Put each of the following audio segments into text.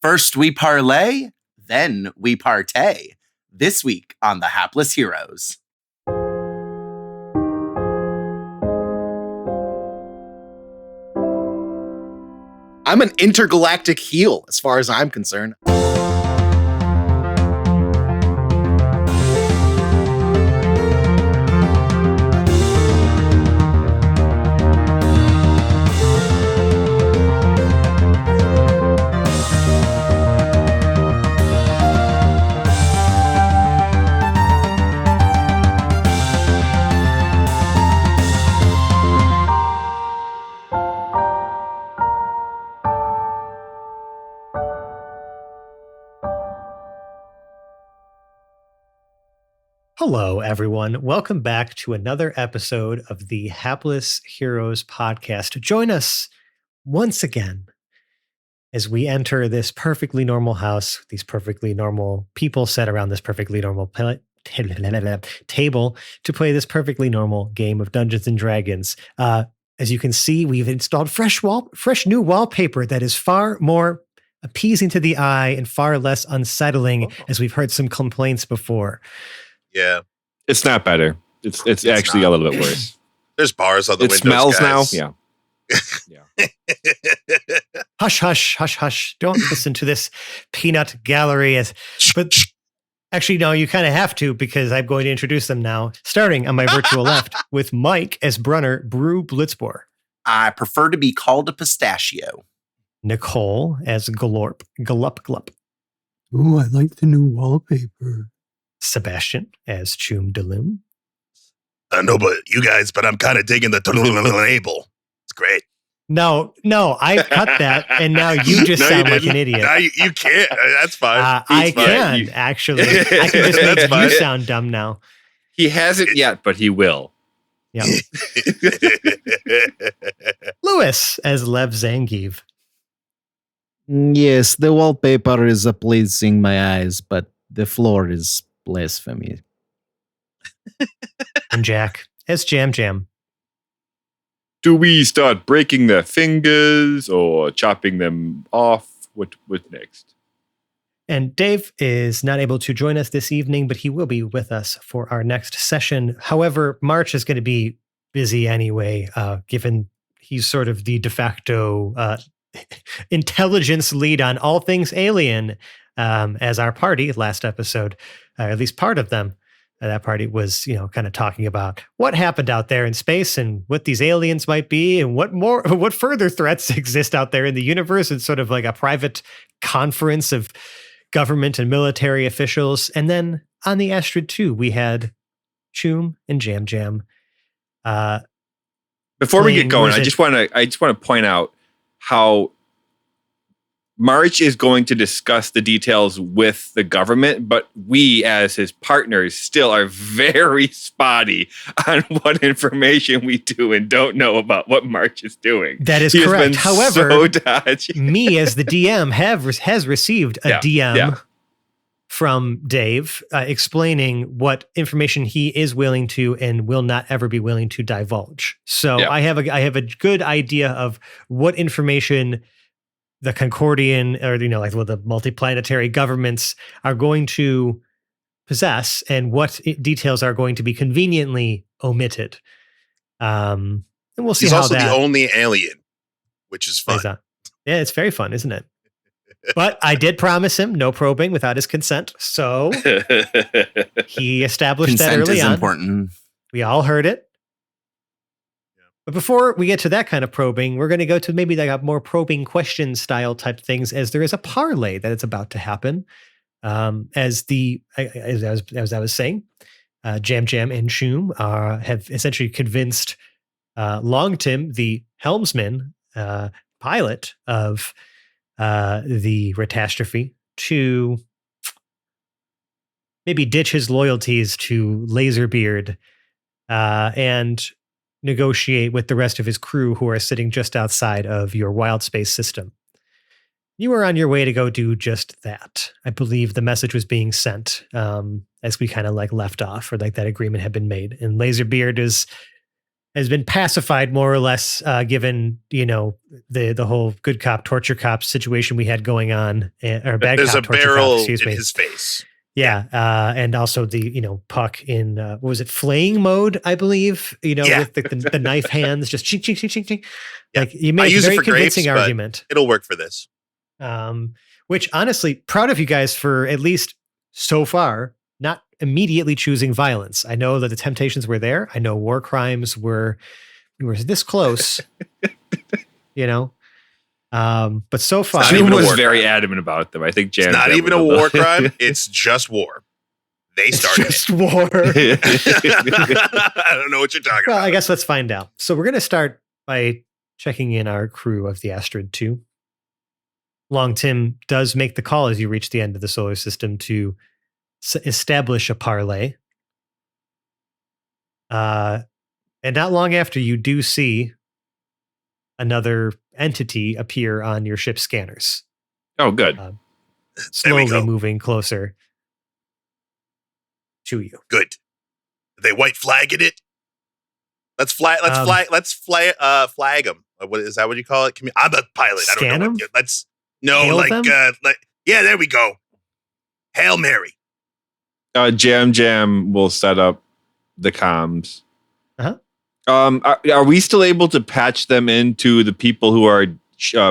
First we parlay, then we partay. This week on The Hapless Heroes. I'm an intergalactic heel as far as I'm concerned. Hello, everyone. Welcome back to another episode of the Hapless Heroes podcast. Join us once again as we enter this perfectly normal house, these perfectly normal people set around this perfectly normal table to play this perfectly normal game of Dungeons and Dragons. As you can see, we've installed fresh new wallpaper that is far more appeasing to the eye and far less unsettling, as we've heard some complaints before. Yeah. It's not better. It's actually not. A little bit worse. There's bars on the windows, smells guys. now. Yeah. Hush, hush, hush, hush. Don't listen to this peanut gallery. But actually, no, you kind of have to, because I'm going to introduce them now, starting on my virtual left with Mike as Brunner Brew Blitzbor. I prefer to be called a pistachio. Nicole as Glorp Glup Glup. Ooh, I like the new wallpaper. Sebastian as Choom Daloom. I know, but I'm kind of digging the label. It's great. No, I cut that, and now you just No, sound you like an didn't. idiot. No, you can't. That's fine. I It's fine. can, actually. I can just make That's fine. you sound dumb now. He hasn't yet, but he will. Yeah. Lewis as Lev Zangief. Yes, the wallpaper is pleasing my eyes, but the floor is blasphemy. And Jack as Jam Jam. Do we start breaking their fingers or chopping them off? What next? And Dave is not able to join us this evening, but he will be with us for our next session. However, March is going to be busy anyway, given he's sort of the de facto intelligence lead on all things alien, as our party last episode, or at least part of them. That party was, kind of talking about what happened out there in space and what these aliens might be and what further threats exist out there in the universe. It's sort of like a private conference of government and military officials. And then on the Astrid 2, we had Choom and Jam Jam. Before we get going, I just want to point out how March is going to discuss the details with the government, but we as his partners still are very spotty on what information we do and don't know about what March is doing. That is correct. However, me as the DM has received a DM from Dave explaining what information he is willing to and will not ever be willing to divulge. So I have a good idea of what information the Concordian or, the multiplanetary governments are going to possess and what details are going to be conveniently omitted. And we'll see. He's how also that, the only alien, which is fun. Yeah, it's very fun, isn't it? But I did promise him no probing without his consent. So he established that early on. Consent is important. We all heard it. But before we get to that kind of probing, we're going to go to maybe like a more probing question style type things, as there is a parlay that is about to happen. As I was saying, Jam Jam and Choom have essentially convinced Long Tim, the helmsman, pilot of the Retastrophe, to maybe ditch his loyalties to Laserbeard and negotiate with the rest of his crew who are sitting just outside of your wild space system. You were on your way to go do just that. I believe the message was being sent as we kind of like left off, or like that agreement had been made. And Laserbeard is has been pacified more or less, given the whole good cop torture cop situation we had going on, or bad There's cop a torture barrel cop, excuse in me. his face. Yeah, and also the Puck in what was it, flaying mode, I believe. Yeah. With the knife hands, just ching ching ching ching ching. Yeah. Like you I made a use it very for grapes, convincing but argument. It'll work for this. Which honestly, proud of you guys for at least so far not immediately choosing violence. I know that the temptations were there. I know war crimes were this close. But so far, not Jim even a was war very crime. adamant about them. I think Jam It's not Jam even was a the- war crime. It's just war. They it's started just war. it. I don't know what you're talking Well, about. I guess let's find out. So we're going to start by checking in our crew of the Astrid 2. Long Tim does make the call as you reach the end of the solar system to establish a parlay. And not long after, you do see another entity appear on your ship's scanners, Oh, good. There we slowly go. moving closer to you. Good. Are they white flagging it? Let's flag them. What is that? What you call it? I'm a pilot. I don't Scan know. 'em? Let's Hail them? yeah. There we go. Hail Mary. Jam will set up the comms. Uh-huh. Are we still able to patch them into the people who are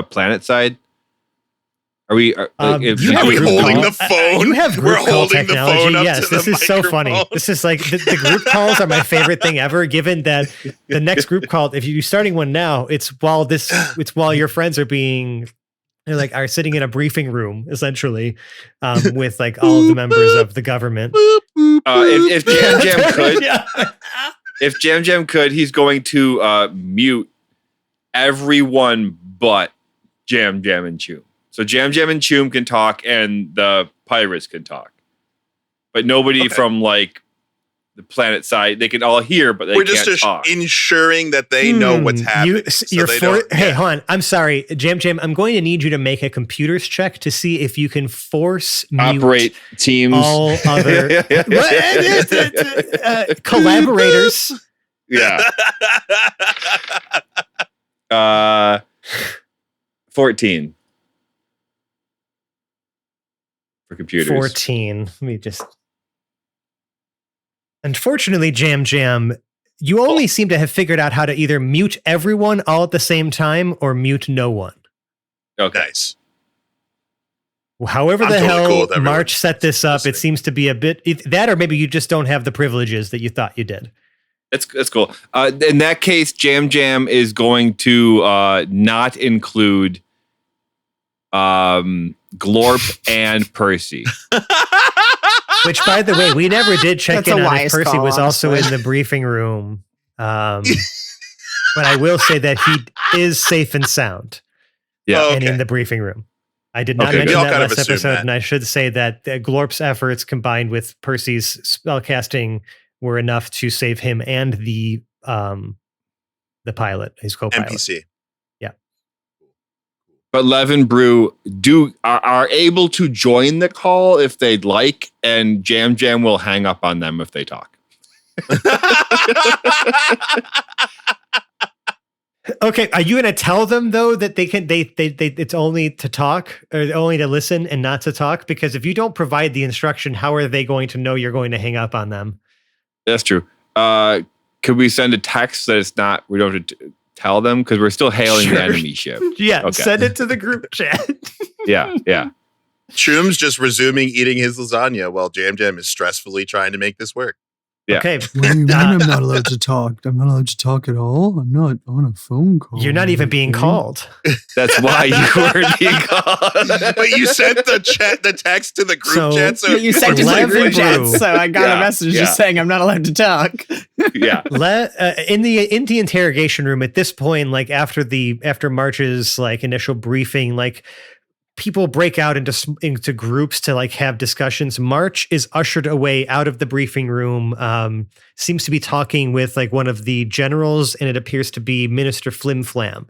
planet side? Are we? You Are we group holding call. the phone? You have We're group call holding the technology. phone up Yes, to this the is so funny. microphone. This is like the group calls are my favorite thing ever. Given that the next group call, if you're starting one now, it's while your friends are are sitting in a briefing room essentially, with like all of the members of the government. If Jam Jam could, Yeah. if Jam Jam could, he's going to mute everyone but Jam Jam and Choom. So Jam Jam and Choom can talk, and the pirates can talk, but nobody Okay. from like the planet side. They can all hear, but they We're can't just talk. ensuring that they know what's happening. Hey, hold on. I'm sorry, Jam Jam. I'm going to need you to make a computers check to see if you can force mute Operate teams. all other collaborators. Yeah. 14 for computers. 14. Let me just. Unfortunately, Jam Jam, you only seem to have figured out how to either mute everyone all at the same time or mute no one. Okay. Nice. However I'm the totally hell cool with everyone March set this up, listening. it seems to be a bit that, or maybe you just don't have the privileges that you thought you did. That's cool. In that case, Jam Jam is going to not include Glorp and Percy. Which, by the way, we never did check That's in a on if wise Percy call, was also in honestly. the briefing room. But I will say that he is safe and sound. Yeah. Oh, And okay. in the briefing room. I did not Okay, mention we all that kind of last assumed episode, that. and I should say that Glorp's efforts combined with Percy's spellcasting were enough to save him and the pilot, his co-pilot. NPC. But Lev and Brew are able to join the call if they'd like, and Jam Jam will hang up on them if they talk. Okay, are you going to tell them though that they can? They it's only to talk or only to listen and not to talk? Because if you don't provide the instruction, how are they going to know you're going to hang up on them? That's true. Could we send a text that it's not? We don't have to tell them because we're still hailing Sure. the enemy ship. Yeah, Okay. send it to the group chat. Yeah. Choom's just resuming eating his lasagna while Jam Jam is stressfully trying to make this work. Yeah. Okay, What do you mean I'm not allowed to talk? I'm not allowed to talk at all? I'm not on a phone call. you're not even being okay? called. That's why you weren't being called. But you sent the text to the group So- chat, so Yeah, you sent it to the Lev group and chat, Brew. so I got Yeah, a message yeah. just saying I'm not allowed to talk. Yeah. In the interrogation room at this point, like after March's like initial briefing, like people break out into groups to like have discussions. March is ushered away out of the briefing room. Seems to be talking with like one of the generals, and it appears to be Minister Flim Flam.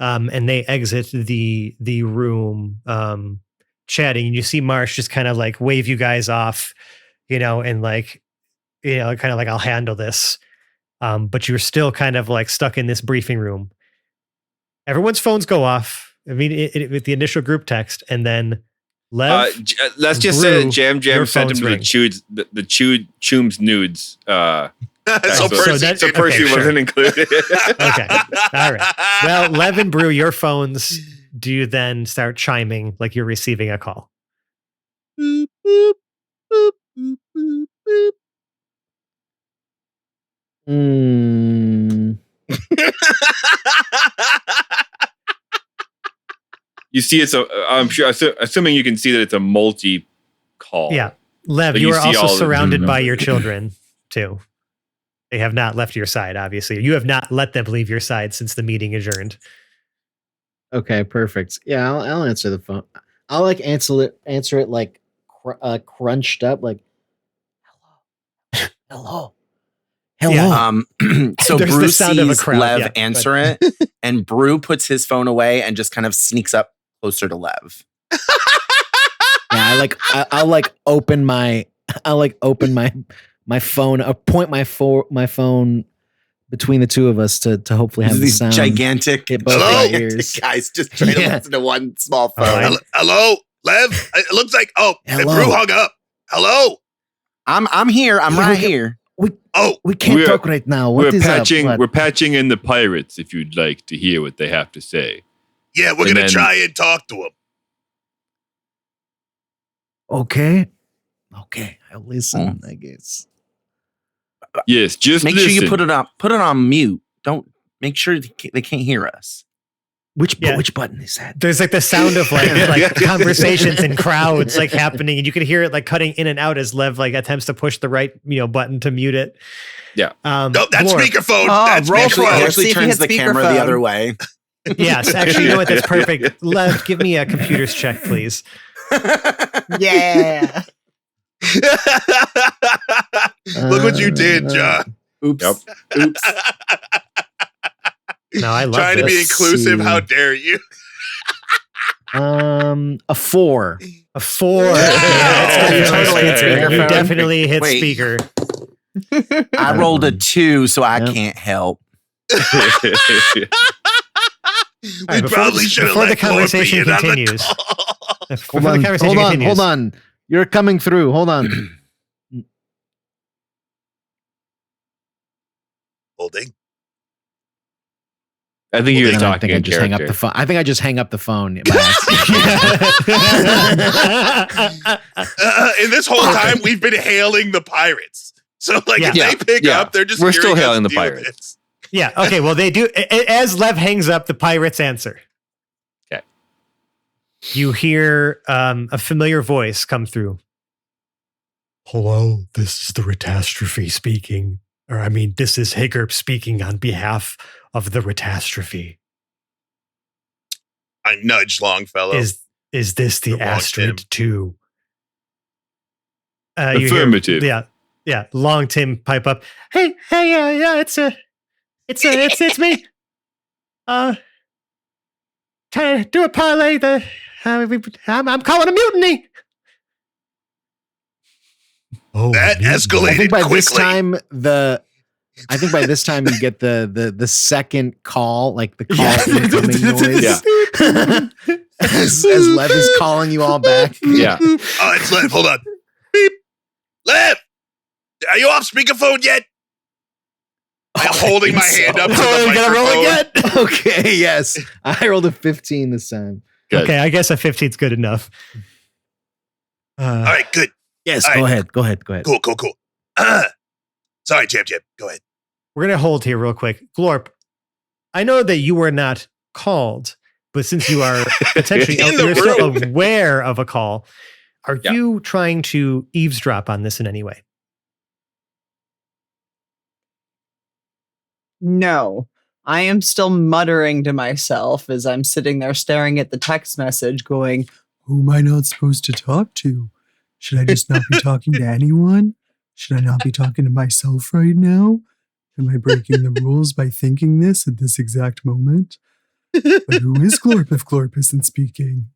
And they exit the room, chatting. And you see March just kind of like wave you guys off, and like, kind of like, I'll handle this. but you're still kind of like stuck in this briefing room. Everyone's phones go off. I mean, with the initial group text, and then Lev. Let's just say that Brew, Jam your sent him phone's to ring. the Choom's nudes. So so Percy, that- So Okay, Percy sure. wasn't included. Okay. All right. Well, Lev and Brew, your phones do then start chiming like you're receiving a call. Boop, boop, boop, boop, boop, boop. You see, I'm sure. Assuming you can see that it's a multi call. Yeah. Lev, So you you are see also all the surrounded by numbers. your children, too. They have not left your side, obviously. You have not let them leave your side since the meeting adjourned. Okay, perfect. Yeah, I'll answer the phone. I'll like answer it like crunched up, like hello. Yeah. So There's the Brew sound of a sees crowd, Lev yeah, answer it, and Brew puts his phone away and just kind of sneaks up closer to Lev. Yeah, I'll open my phone. I'll point my phone between the two of us to hopefully have the These sound gigantic, hit both Hello? our ears. guys just trying to Yeah. listen to one small phone. Hello? Hello, Lev? It looks like, Hello. Brew hung up. Hello? I'm here. I'm Yeah, right we- here. Oh, We can't We're- talk right now. What is up? What? We're patching in the pirates if you'd like to hear what they have to say. yeah, we're And going to then- try and talk to him. Okay, I'll listen. I guess. Yes, just Make listen. sure you put it on mute. Don't make sure they can't hear us. Which Yeah. which button is that? There's like the sound of like conversations and crowds like happening, and you can hear it like cutting in and out as Lev like attempts to push the right button to mute it. Yeah. No, that's Glorp. speakerphone. Oh, That's roll Actually, for speakerphone. it. it actually See if you turns hit the camera the speakerphone. other way. Yes, actually, you know what? That's perfect. Lev, give me a computers check, please. Yeah. Look what you did, John. Oops. Yep. Oops. No, I love Trying to be this. inclusive. see. How dare you? A 4. A 4. Yeah, Yeah, that's totally hit you speakerphone. definitely hit Wait. speaker. I rolled a 2, so I Yep. can't help. All We right, probably should have before let the conversation Glorp be in on the continues. call. Before Hold the on, conversation continues. hold on. You're coming through. Hold on. Holding. I think you're And I talking think I in just hang up character. the phone. I think I just hang up the phone. by accident. In this whole time, we've been hailing the pirates. So, like, if Yeah. they pick Yeah. up, they're just We're still hearing us hailing the do pirates. this. Yeah. Okay. Well, they do. As Lev hangs up, the pirates answer. Okay. You hear a familiar voice come through. Hello, this is the Retastrophe speaking. Or, I mean, this is Higurp speaking on behalf of the Retastrophe. I nudged Longfellow. Is this the You're wrong, Astrid Tim. 2? You hear- Affirmative. Yeah. Long Tim pipe up. Hey, yeah, it's me. Trying to do a parlay. I'm calling a mutiny. Oh, That escalated I think by quickly. this time I think by this time you get the second call, like the call incoming noise. Yeah. as Lev is calling you all back. Yeah. Oh, it's Lev. Hold on. Beep. Lev, are you off speakerphone yet? I'm holding my hand up to the Oh, you gotta roll microphone. again. Okay, yes. I rolled a 15 this time. Good. Okay, I guess a 15 is good enough. All right, good. Yes, All go right. ahead. Go ahead. Cool. Sorry, Jam. Go ahead. We're gonna hold here real quick. Glorp, I know that you were not called, but since you are potentially In the you're still room. aware of a call, are Yeah. you trying to eavesdrop on this in any way? No. I am still muttering to myself as I'm sitting there staring at the text message going, Who am I not supposed to talk to? Should I just not be talking to anyone? Should I not be talking to myself right now? Am I breaking the rules by thinking this at this exact moment? But who is Glorp if Glorp isn't speaking?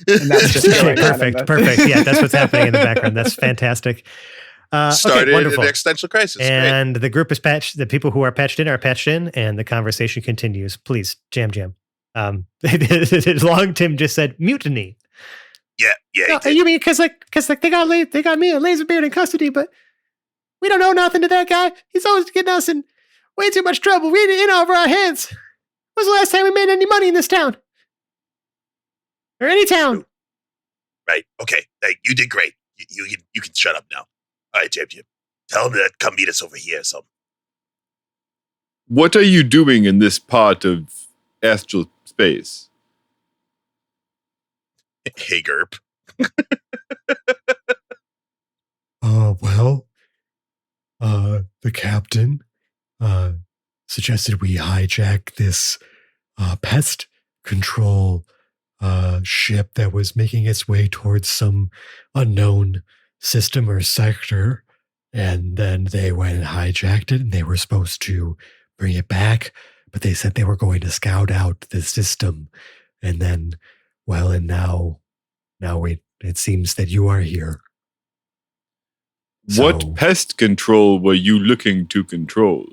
and that's just Okay, going on in the- perfect. Yeah, that's what's happening in the background. That's fantastic. Okay, Started wonderful. an existential crisis. Great. And the group is patched. The people who are patched in are patched in, and the conversation continues. Please, Jam. Long Tim just said mutiny. Yeah. No, you mean because they got me and Laserbeard in custody, but we don't know nothing to that guy. He's always getting us in way too much trouble. We in over our heads. When was the last time we made any money in this town? Or any town? Right. Okay. Hey, you did great. You can shut up now. All right, Jim. Tell him to come meet us over here. So. What are you doing in this part of astral space? Hey, Gerp. The captain suggested we hijack this pest control ship that was making its way towards some unknown system or sector. And then they went and hijacked it, and they were supposed to bring it back, but they said they were going to scout out the system. And then, now it seems that you are here. What So, pest control were you looking to control?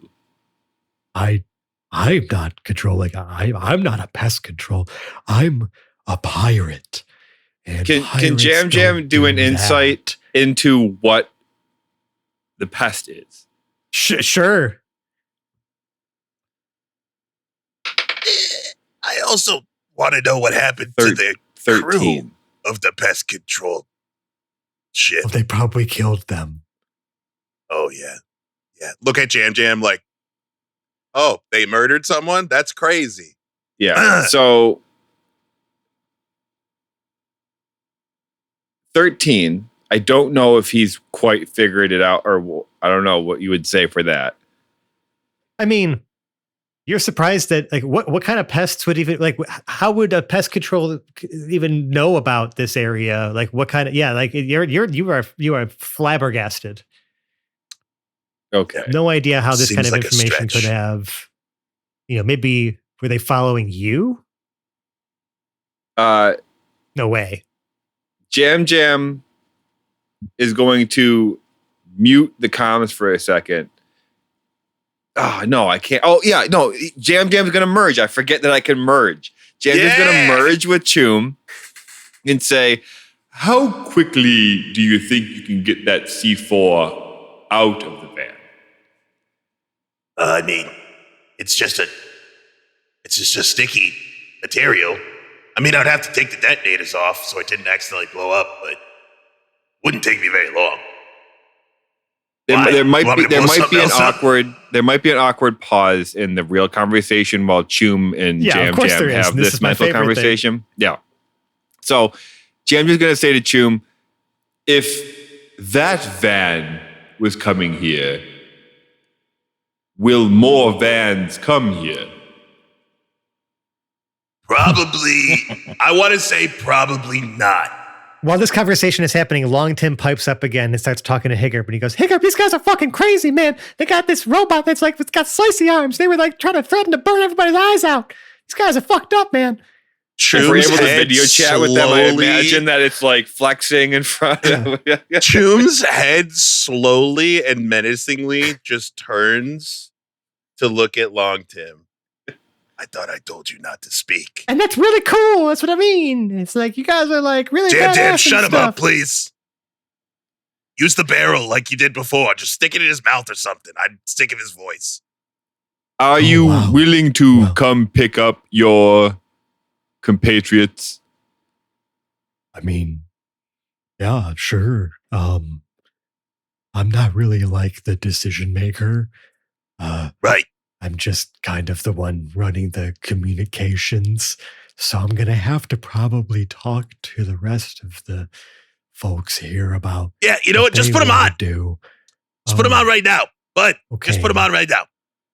I'm not controlling. I'm not a pest control. I'm a pirate. And Can pirates Jam don't do an that. insight into what the pest is? Sure. I also want to know what happened to the 13. crew of the pest control ship. Well, they probably killed them. Oh, yeah. Yeah. Look at Jam like, oh, they murdered someone? That's crazy. Yeah. So 13, I don't know if he's quite figured it out, or I don't know what you would say for that. I mean, you're surprised that what kind of pests would even how would a pest control even know about this area? Like what kind of you are flabbergasted. Okay. No idea how this Seems kind of like a information stretch. could have, maybe were they following you? No way. Jam is going to mute the comms for a second. Oh, no, I can't. Oh, yeah, no. Jam's going to merge. I forget that I can merge. Jam's going to merge with Choom and say, how quickly do you think you can get that C4 out of the van? I mean, it's just a sticky material. I mean, I'd have to take the detonators off so it didn't accidentally blow up, but it wouldn't take me very long. There might Want me to blow something be an else up? awkward pause in the real conversation while Choom and Yeah, of Jam course there is. have This this is my mental favorite thing. conversation. Yeah. So Jam's just going to say to Choom, if that van was coming here, will more vans come here? Probably, I want to say probably not. While this conversation is happening, Long Tim pipes up again and starts talking to Higgert, and he goes, Higgert, these guys are fucking crazy, man. They got this robot it's got slicey arms. They were trying to threaten to burn everybody's eyes out. These guys are fucked up, man. If we're able to video chat with them, I imagine that it's like flexing in front of Choom's head slowly and menacingly just turns to look at Long Tim. I thought I told you not to speak. And that's really cool. That's what I mean. It's like you guys are really Jam, badass and shut him stuff. up, please. Use the barrel like you did before. Just stick it in his mouth or something. I'd stick in his voice. Are you willing to come pick up your compatriots? I mean, yeah, sure. I'm not really like the decision maker. Right. I'm just kind of the one running the communications. So I'm going to have to probably talk to the rest of the folks here about. Yeah, you know what? Just put him on. Just put him on right now. But just put him on right now.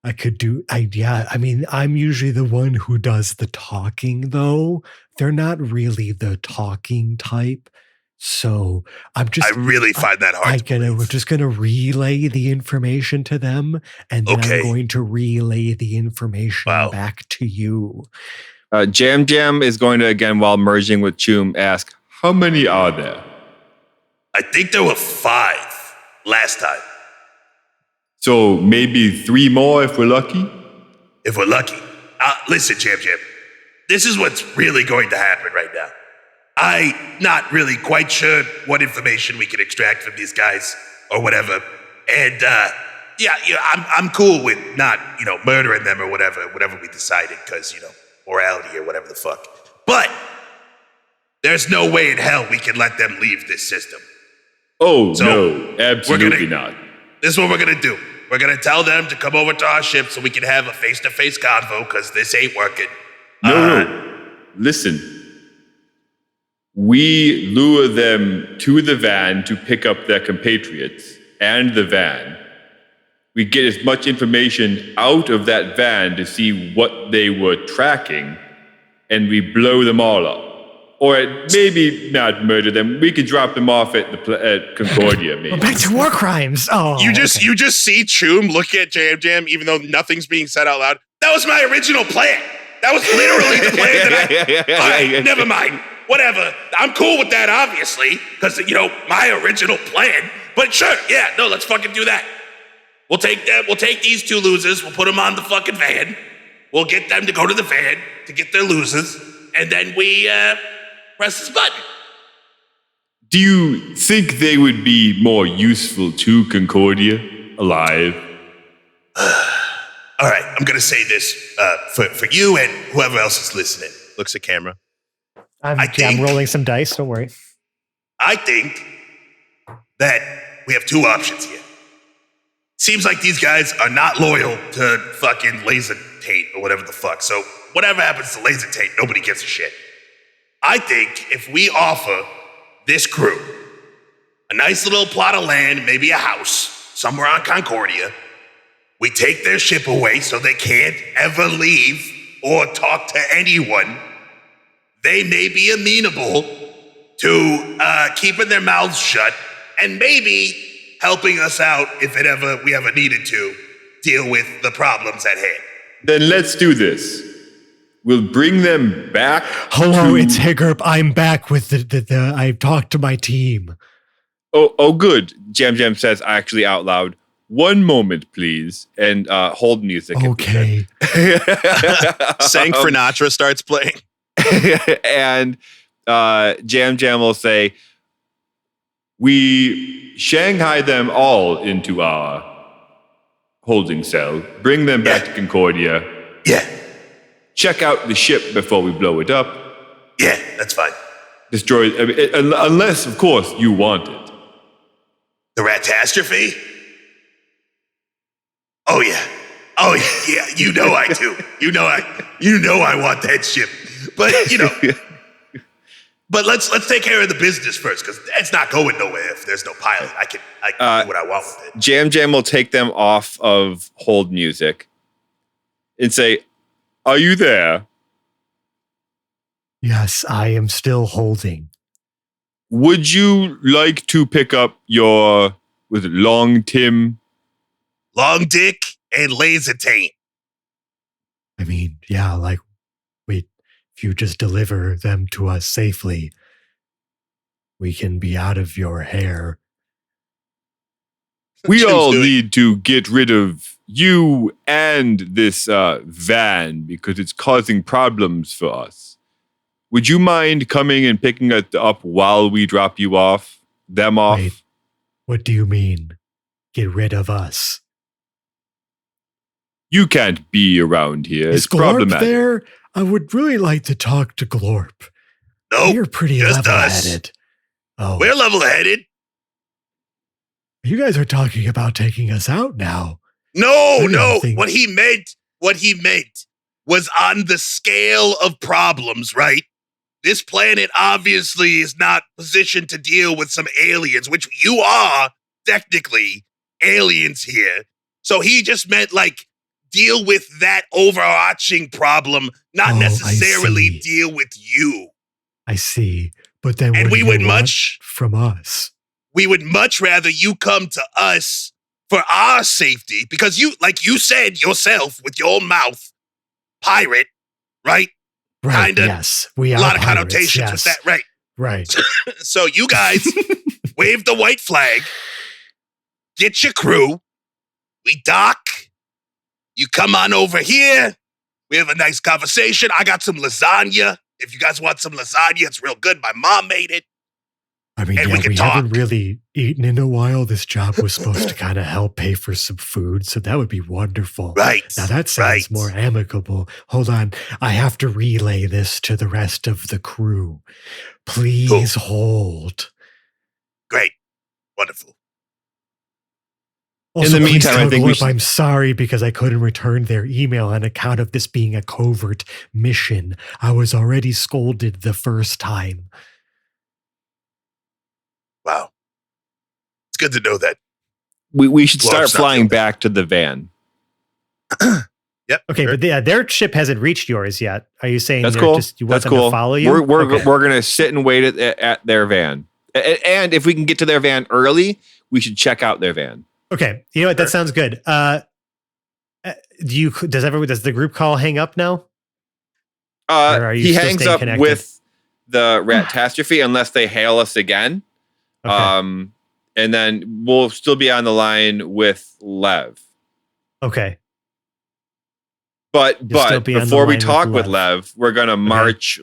I could I mean, I'm usually the one who does the talking, though. They're not really the talking type. So I really find that hard. We're just gonna relay the information to them, and then I'm going to relay the information back to you. Jam is going to, again, while merging with Choom, ask, how many are there? I think there were 5. last time. So maybe 3 more if we're lucky? If we're lucky. Listen, Jam Jam. This is what's really going to happen right now. I'm not really quite sure what information we can extract from these guys or whatever. And I'm cool with not, murdering them or whatever we decided, because, morality or whatever the fuck. But there's no way in hell we can let them leave this system. Oh, So, no, absolutely not. This is what we're gonna do. We're gonna tell them to come over to our ship so we can have a face-to-face convo, because this ain't working. No. Listen. We lure them to the van to pick up their compatriots and the van. We get as much information out of that van to see what they were tracking, and we blow them all up. Or maybe not murder them. We could drop them off at Concordia, maybe. We're back to war crimes. Oh, You just see Choom look at Jam Jam, even though nothing's being said out loud. That was my original plan. That was literally the plan that All right, never mind. Whatever. I'm cool with that, obviously, because, my original plan. But sure, yeah, no, let's fucking do that. We'll take them. We'll take these 2 losers. We'll put them on the fucking van. We'll get them to go to the van to get their losers. And then we press this button. Do you think they would be more useful to Concordia alive? All right, I'm going to say this for you and whoever else is listening. Looks at camera. I'm think- rolling some dice. Don't worry. I think that we have 2 options here. Seems like these guys are not loyal to fucking Laser Tate or whatever the fuck. So whatever happens to Laser Tate, nobody gives a shit. I think if we offer this crew a nice little plot of land, maybe a house somewhere on Concordia, we take their ship away so they can't ever leave or talk to anyone, they may be amenable to keeping their mouths shut and maybe helping us out if we ever needed to deal with the problems at hand. Then let's do this. We'll bring them back. Hello, it's Higurp. I'm back with the I've talked to my team. Oh, good. Jam Jam says actually out loud, 1 moment, please. And hold music. Okay. Sang Sinatra starts playing. And Jam Jam will say, we Shanghai them all into our holding cell, bring them back to Concordia. Yeah, Check out the ship before we blow it up. yeah, that's fine. Destroy it, unless, of course, you want it. The Ratastrophe? Oh yeah, you know I do. You know I want that ship. But but let's take care of the business first, because it's not going nowhere if there's no pilot. I can do what I want with it. Jam Jam will take them off of hold music and say, are you there? Yes, I am still holding. Would you like to pick up your, was it Long Tim? Long Dick and Laser Taint. I mean, yeah, like, wait, if you just deliver them to us safely, we can be out of your hair. We Jim's all doing- need to get rid of you and this van because it's causing problems for us. Would you mind coming and picking it up while we drop you off? Them off? Wait, what do you mean? Get rid of us? You can't be around here. Is It's Glorp problematic. there? I would really like to talk to Glorp. Nope, You're pretty just us. level-headed. Oh, We're level-headed. you guys are talking about taking us out now. No, Maybe no. I'm thinking- What he meant was on the scale of problems, right? This planet obviously is not positioned to deal with some aliens, which you are technically aliens here. So he just meant like deal with that overarching problem, not Oh, I necessarily see. deal with you. I see. But then And what we do you would want much- from us? We would much rather you come to us for our safety, because you, like you said yourself with your own mouth, pirate, right? Right, Kinda. yes. We A are lot of pirates, connotations yes. with that, right? Right. So you guys wave the white flag, get your crew. We dock. You come on over here. We have a nice conversation. I got some lasagna. If you guys want some lasagna, it's real good. My mom made it. I mean, And yeah, we can we talk. haven't really eaten in a while. This job was supposed to kind of help pay for some food, so that would be wonderful. Right. Now that sounds more amicable. Hold on. I have to relay this to the rest of the crew. Please hold. Great. Wonderful. Also, In the please meantime, I tell think we Glip should- I'm sorry because I couldn't return their email on account of this being a covert mission. I was already scolded the first time. Wow. It's good to know that. We should Well, start it's not flying good. back to the van. Yep. Okay, sure. but their ship hasn't reached yours yet. Are you saying That's they're cool. just you want That's them cool. to follow you? We're Okay. gonna sit and wait at their van. And if we can get to their van early, we should check out their van. Okay, you know what? That sounds good. Does the group call hang up now? Or are you He still hangs staying up connected? with the Rat-tastrophe unless they hail us again. Okay. And then we'll still be on the line with Lev. Okay. But You'll still be on the before we line with talk with Lev. Lev, we're gonna march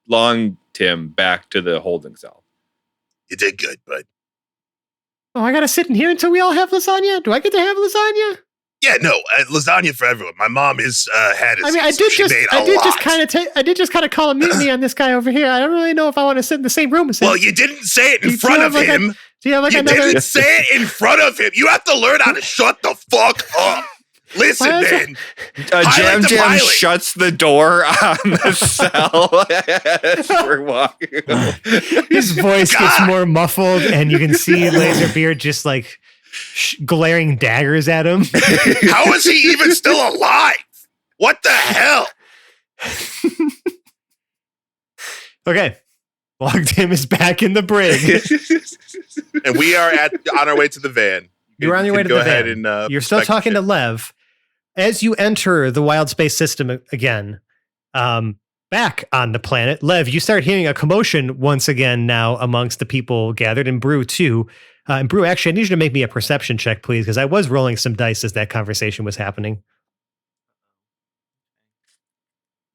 Long Tim back to the holding cell. You did good, bud. Oh, I gotta sit in here until we all have lasagna. Do I get to have lasagna? Yeah, no, lasagna for everyone. My mom is had. I mean, I did just kind of call a mutiny on this guy over here. I don't really know if I want to sit in the same room as him. Well, you didn't say it Do in you front have of like him. Do you have like You another? didn't say it in front of him. You have to learn how to shut the fuck up. Listen, Why is man. Jam the Jam pilot. shuts the door on the cell as we're walking. His voice gets God. more muffled, and you can see Laserbeard just like glaring daggers at him. How is he even still alive? What the hell? Okay, Logged him is back in the brig. And we are on our way to the van. You're on your way to go the ahead van. and You're still inspect the talking to ship. Lev. As you enter the wild space system again, back on the planet, Lev, you start hearing a commotion once again now amongst the people gathered, and Brew too. And Brew, actually, I need you to make me a perception check, please, because I was rolling some dice as that conversation was happening.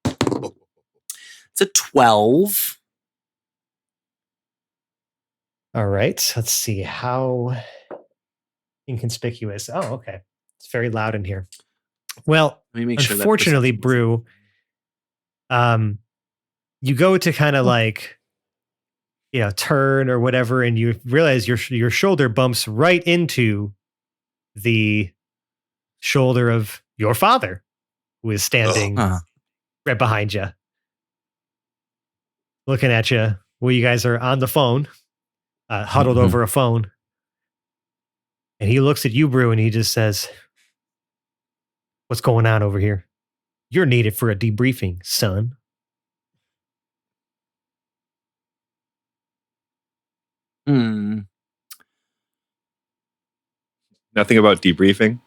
It's a 12. All right, let's see how inconspicuous. Oh, okay. It's very loud in here. Well, Let me make sure that unfortunately, perception's- Brew, you go to kind of like, turn or whatever, and you realize your shoulder bumps right into the shoulder of your father, who is standing right behind you, looking at you. Well, you guys are on the phone, huddled over a phone, and he looks at you, Brew, and he just says, "What's going on over here? You're needed for a debriefing, son." Hmm. Nothing about debriefing.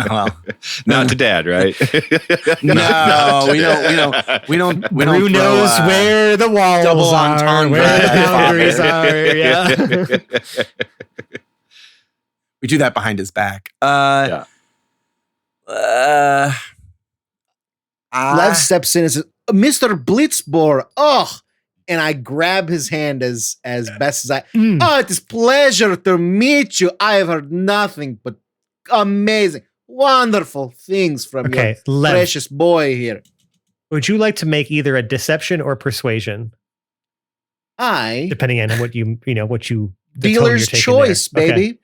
Well, Not to Dad, right? no, we don't. Brew knows where the walls double are, entendre where the at boundaries father. are. Yeah. We do that behind his back. Lev steps in and says, "Mr. Blitzbor, and I grab his hand as best as I. Mm. Oh, it is pleasure to meet you. I have heard nothing but amazing, wonderful things from Okay, your Lev, precious boy here. would you like to make either a deception or persuasion, I depending on what you the tone dealer's you're taking choice, there? Okay. baby.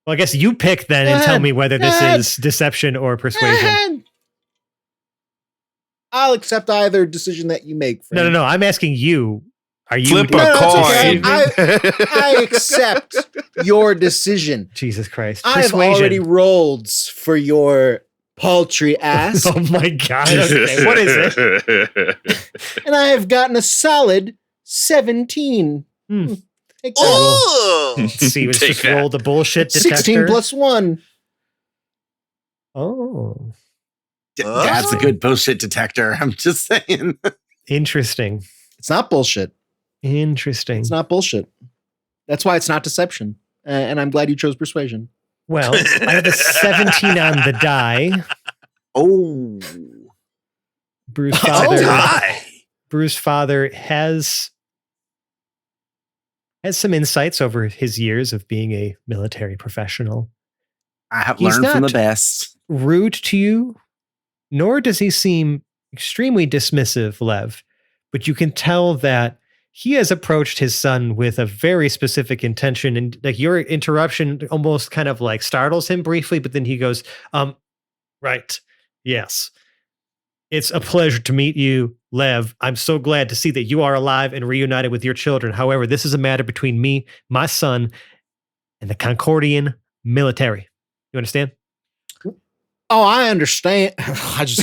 Well, I guess you pick then and tell me whether this Dad. is deception or persuasion. And I'll accept either decision that you make. Friend. No. I'm asking you. Are you Flip a No, it's coin. okay. I accept your decision. Jesus Christ! I've Persuasion. already rolled for your paltry ass, Oh my God! Okay, what is it? and I have gotten a solid 17. Hmm. Take that. Let's see. Let's Take just that. roll the bullshit detector. 16 plus 1. Oh, That's a good bullshit detector. I'm just saying. interesting. It's not bullshit. Interesting. It's not bullshit. That's why it's not deception. and I'm glad you chose persuasion. Well, I have a 17 on the die. Oh. Bruce Oh, father. tie. Bruce father has some insights over his years of being a military professional. I have He's learned from the not- best. Rude to you, nor does he seem extremely dismissive, Lev, but you can tell that he has approached his son with a very specific intention, and like your interruption almost kind of like startles him briefly, but then he goes, right, yes. It's a pleasure to meet you, Lev. I'm so glad to see that you are alive and reunited with your children. However, this is a matter between me, my son, and the Concordian military. You understand? Oh, I understand. I just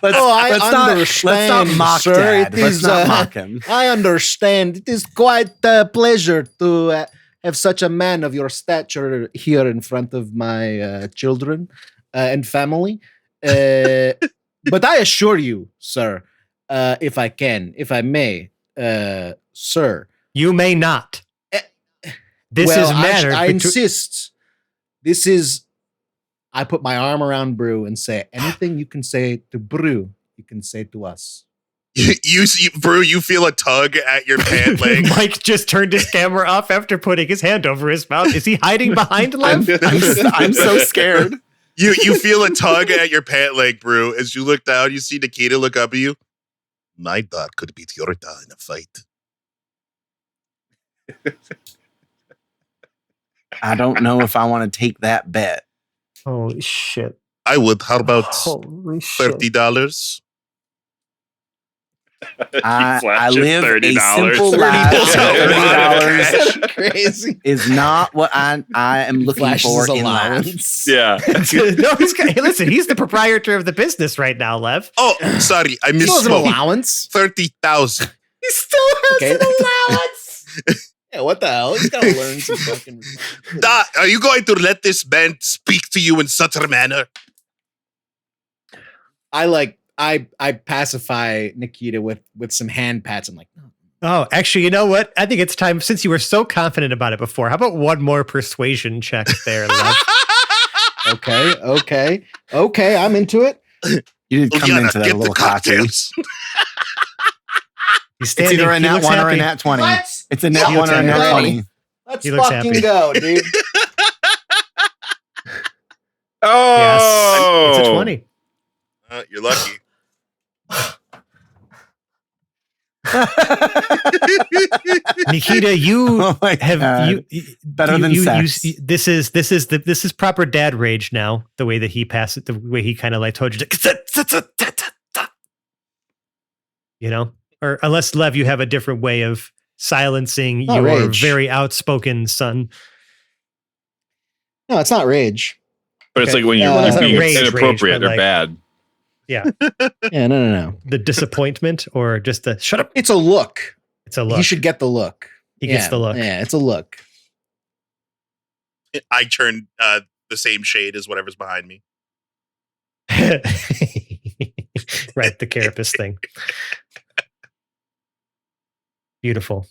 Let's not mock Dad. Let's not mock him. I understand. It is quite a pleasure to have such a man of your stature here in front of my children and family. But I assure you, sir, if I may, sir. You may not. This is matter. I insist. This is. I put my arm around Brew and say, anything you can say to Brew, you can say to us. Brew, you feel a tug at your pant leg. Mike just turned his camera off after putting his hand over his mouth. Is he hiding behind Lev? I'm so scared. You feel a tug at your pant leg, Brew. As you look down, you see Nikita look up at you. My dad could beat your dad in a fight. I don't know if I want to take that bet. Holy shit. I would. How about Holy shit. $30? I live a $30. simple life. $30 Crazy. is not what I am looking Flashes for his in life. Yeah. No, hey, listen, he's the proprietor of the business right now, Lev. Oh, sorry. I Still has an misspoke. allowance. 30,000. He still has an allowance. Yeah, what the hell? He's got to learn some fucking. Da, are you going to let this man speak to you in such a manner? I pacify Nikita with some hand pats. I'm like, no. Oh, actually, you know what? I think it's time, since you were so confident about it before, how about one more persuasion check there, Lev? Okay, I'm into it. You did come Liana, into that a get the little cocky. cocktails. He's It's standing. either a He nat looks 1 or a happy. nat 20. Let's It's a nat He 1 looks or a nat happy. 20. Let's He looks fucking happy. go, dude. Oh, Yes, it's a 20. You're lucky. Nikita, you Oh my have God. Better than sex. This is proper dad rage now. The way that he passed it, the way he kind of like told you to, you know, or unless Lev, you have a different way of silencing Not your rage. very outspoken son. No, it's not rage. but it's Okay. like when you're It's not being rage, inappropriate but or like- bad. Yeah, Yeah, no. the disappointment or just the shut up. It's a look. It's a look. He should get the look. He gets the look. Yeah, it's a look. I turn the same shade as whatever's behind me. Right, the carapace thing. Beautiful.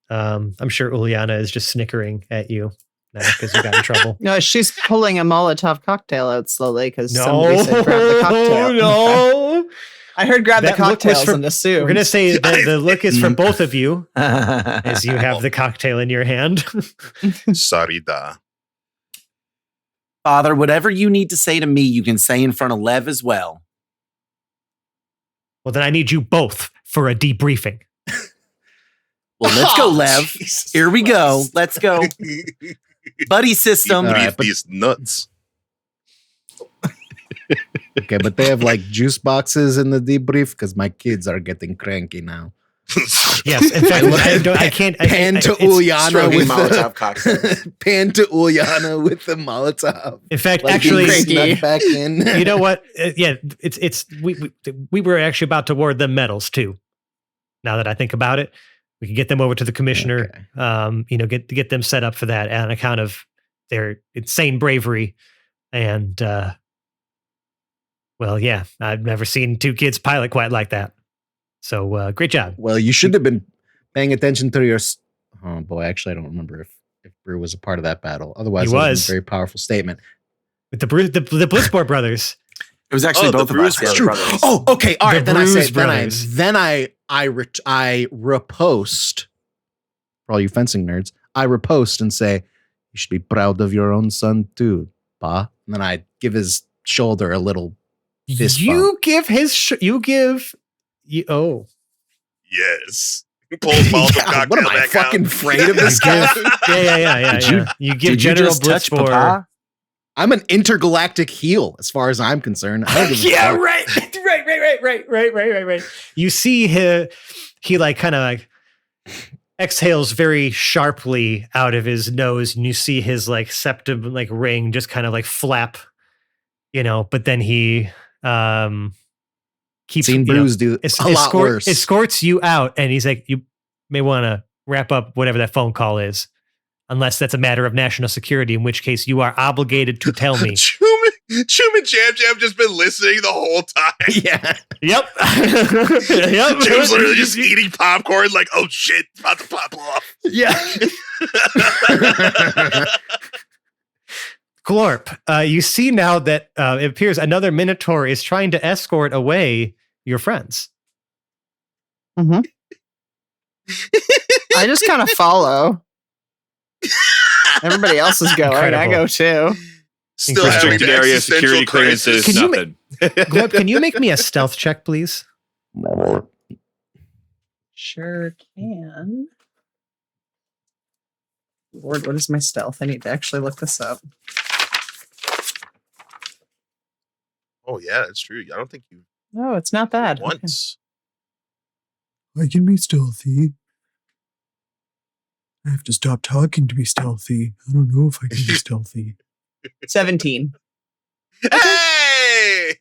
I'm sure Uliana is just snickering at you now because you got in trouble. No, she's pulling a Molotov cocktail out slowly because No, somebody said grab the cocktail. no. I heard grab the That look was cocktails for- and assume. We're gonna say that the look is for both of you as you have the cocktail in your hand. Sorry, da. Father, whatever you need to say to me, you can say in front of Lev as well. Well, then I need you both for a debriefing. Well, let's go, Lev. Jesus Here we go. Christ. Let's go. Buddy system. You All breathe right, but- these nuts. Okay, but they have like juice boxes in the debrief because my kids are getting cranky now. Yes, in fact, I can't. Pan to it's- Uliana Stroking with Molotov the cocktails. pan to Uliana with the Molotov. In fact, Like actually, being snuck back in. you know what? Yeah, it's we were actually about to award them medals too. Now that I think about it, we can get them over to the commissioner. Okay. Get them set up for that on account of their insane bravery and. Well, yeah, I've never seen two kids pilot quite like that. So great job. Well, you should have been paying attention to your. Oh boy, actually, I don't remember if Brew was a part of that battle. Otherwise, He it was. a very powerful statement. With the Blitzboard brothers. It was actually both of us. That's true. Oh, okay. All right. The Then Bruise brothers. I repost. For all you fencing nerds, I repost and say, "You should be proud of your own son too, Pa." And then I give his shoulder a little fist bump. You give oh. Yes. Pulls Molotov God, cocktail what am I back fucking out. afraid of this guy? Yeah. You give Did you General just touch Blitzboard. Papa? I'm an intergalactic heel, as far as I'm concerned. I don't give a Yeah, fuck. right. You see he like kind of like exhales very sharply out of his nose, and you see his like septum like ring just kind of like flap, but then he keeps Seen Bruce do a lot worse. escorts you out, and he's like, you may want to wrap up whatever that phone call is, unless that's a matter of national security, in which case you are obligated to tell me. Chuman Jam Jam just been listening the whole time. Yeah. Yep. Jim's literally just eating popcorn like, oh shit, it's about to pop off. Yeah. Glorp, you see now that it appears another Minotaur is trying to escort away your friends. Mm-hmm. I just kind of follow. Everybody else is going. I Incredible. go too. Still having Restricted area existential security clearances, crisis. Can you nothing. Glorp, can you make me a stealth check, please? Sure can. Lord, what is my stealth? I need to actually look this up. Oh yeah, that's true. I don't think you No, it's not bad. Okay. once. I can be stealthy. I have to stop talking to be stealthy. I don't know if I can be stealthy. 17. Hey!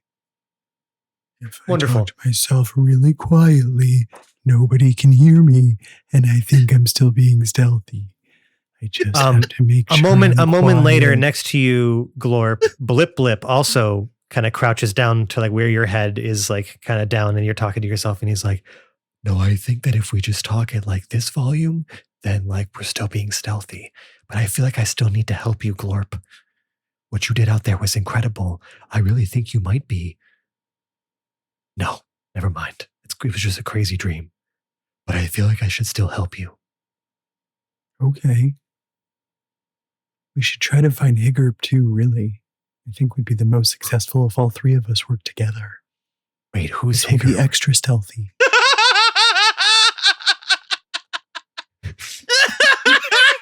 If Wonderful. I talk to myself really quietly, nobody can hear me, and I think I'm still being stealthy. I just have to make A sure moment I'm later, quiet. next to you, Glorp, Blip also kind of crouches down to like where your head is like kind of down, and you're talking to yourself, and he's like, No, I think that if we just talk at like this volume, then like we're still being stealthy. But I feel like I still need to help you, Glorp. What you did out there was incredible. I really think you might be. No, never mind. It was just a crazy dream. But I feel like I should still help you. Okay. We should try to find Higurp too, really. I think we'd be the most successful if all three of us work together. Wait, who's This will be Higurp? extra stealthy.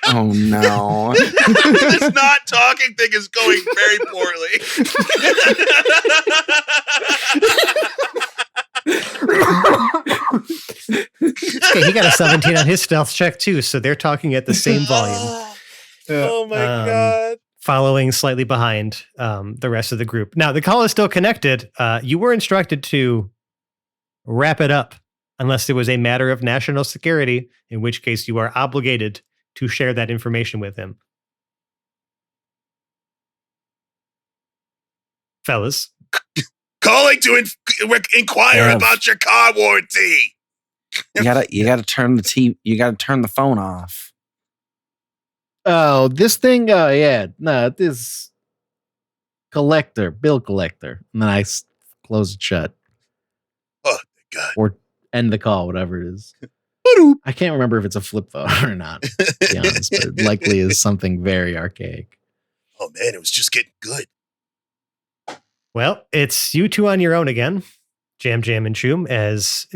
Oh no. This not talking thing is going very poorly. okay, he got a 17 on his stealth check too, so they're talking at the same volume. Oh my Um, god. Following slightly behind the rest of the group. Now, the call is still connected. You were instructed to wrap it up unless it was a matter of national security, in which case you are obligated to share that information with him. Fellas. Calling to inquire Ev. about your car warranty. You gotta turn the phone off. Oh, this thing. Oh, yeah. No, this bill collector. And then I close it shut Oh god. or end the call, whatever it is. I can't remember if it's a flip phone or not, to be honest, but it likely is something very archaic. Oh man, it was just getting good. Well, it's you two on your own again, Jam and Choom, as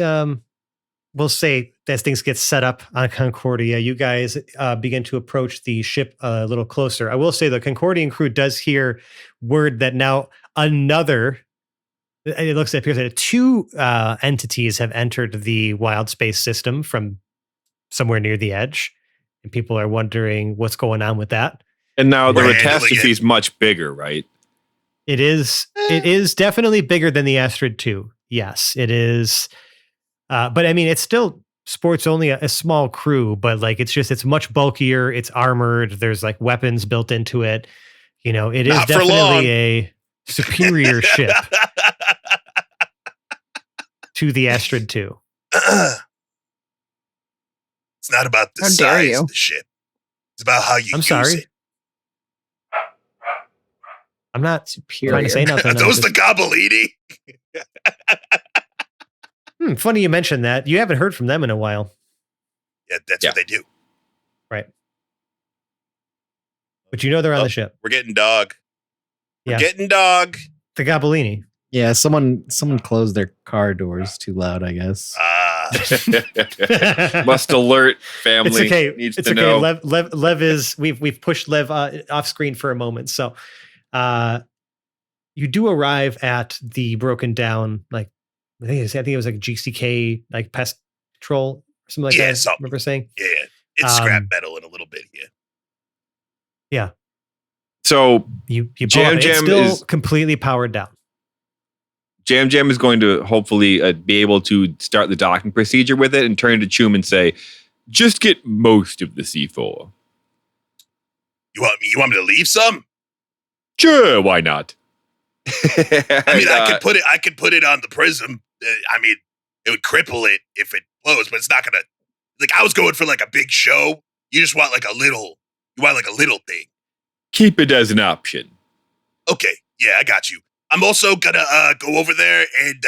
we'll say as things get set up on Concordia, you guys begin to approach the ship a little closer. I will say the Concordian crew does hear word that now appears that two entities have entered the wild space system from somewhere near the edge, and people are wondering what's going on with that. And now the We're catastrophe handling is much bigger, right? It is definitely bigger than the Astrid 2. Yes, it is. But I mean, it's still sports only a small crew, but like it's much bulkier. It's armored. There's like weapons built into it. You know, it is Not for long. definitely a superior ship to the Astrid 2. It's not about the How dare size you. of the ship. It's about how you I'm use sorry. it. I'm not Superior. trying to say nothing. Are I'm those the just- Gobelini? funny you mentioned that. You haven't heard from them in a while. Yeah, that's Yeah. what they do. Right. But you know they're on Oh. the ship. We're getting dog. We're Yeah. getting dog. The Gabellini. Yeah, someone closed their car doors too loud, I guess. Must alert family. It's okay. Needs It's to okay. know. Lev is we've pushed Lev off screen for a moment. So you do arrive at the broken down, like I think it was like GCK, like pest control or something like Yeah, that. I something. remember saying. Yeah, it's scrap metal in a little bit here. So You pull Jam up, it's Jam still is- completely powered down. Jam Jam is going to hopefully be able to start the docking procedure with it and turn to Chum and say, just get most of the C4. You want me to leave some? Sure, why not? I mean, I could put it on the prism. I mean, it would cripple it if it blows, but it's not gonna. Like, I was going for like a big show. You just want like a little. You want like a little thing. Keep it as an option. Okay, yeah, I got you. I'm also gonna go over there and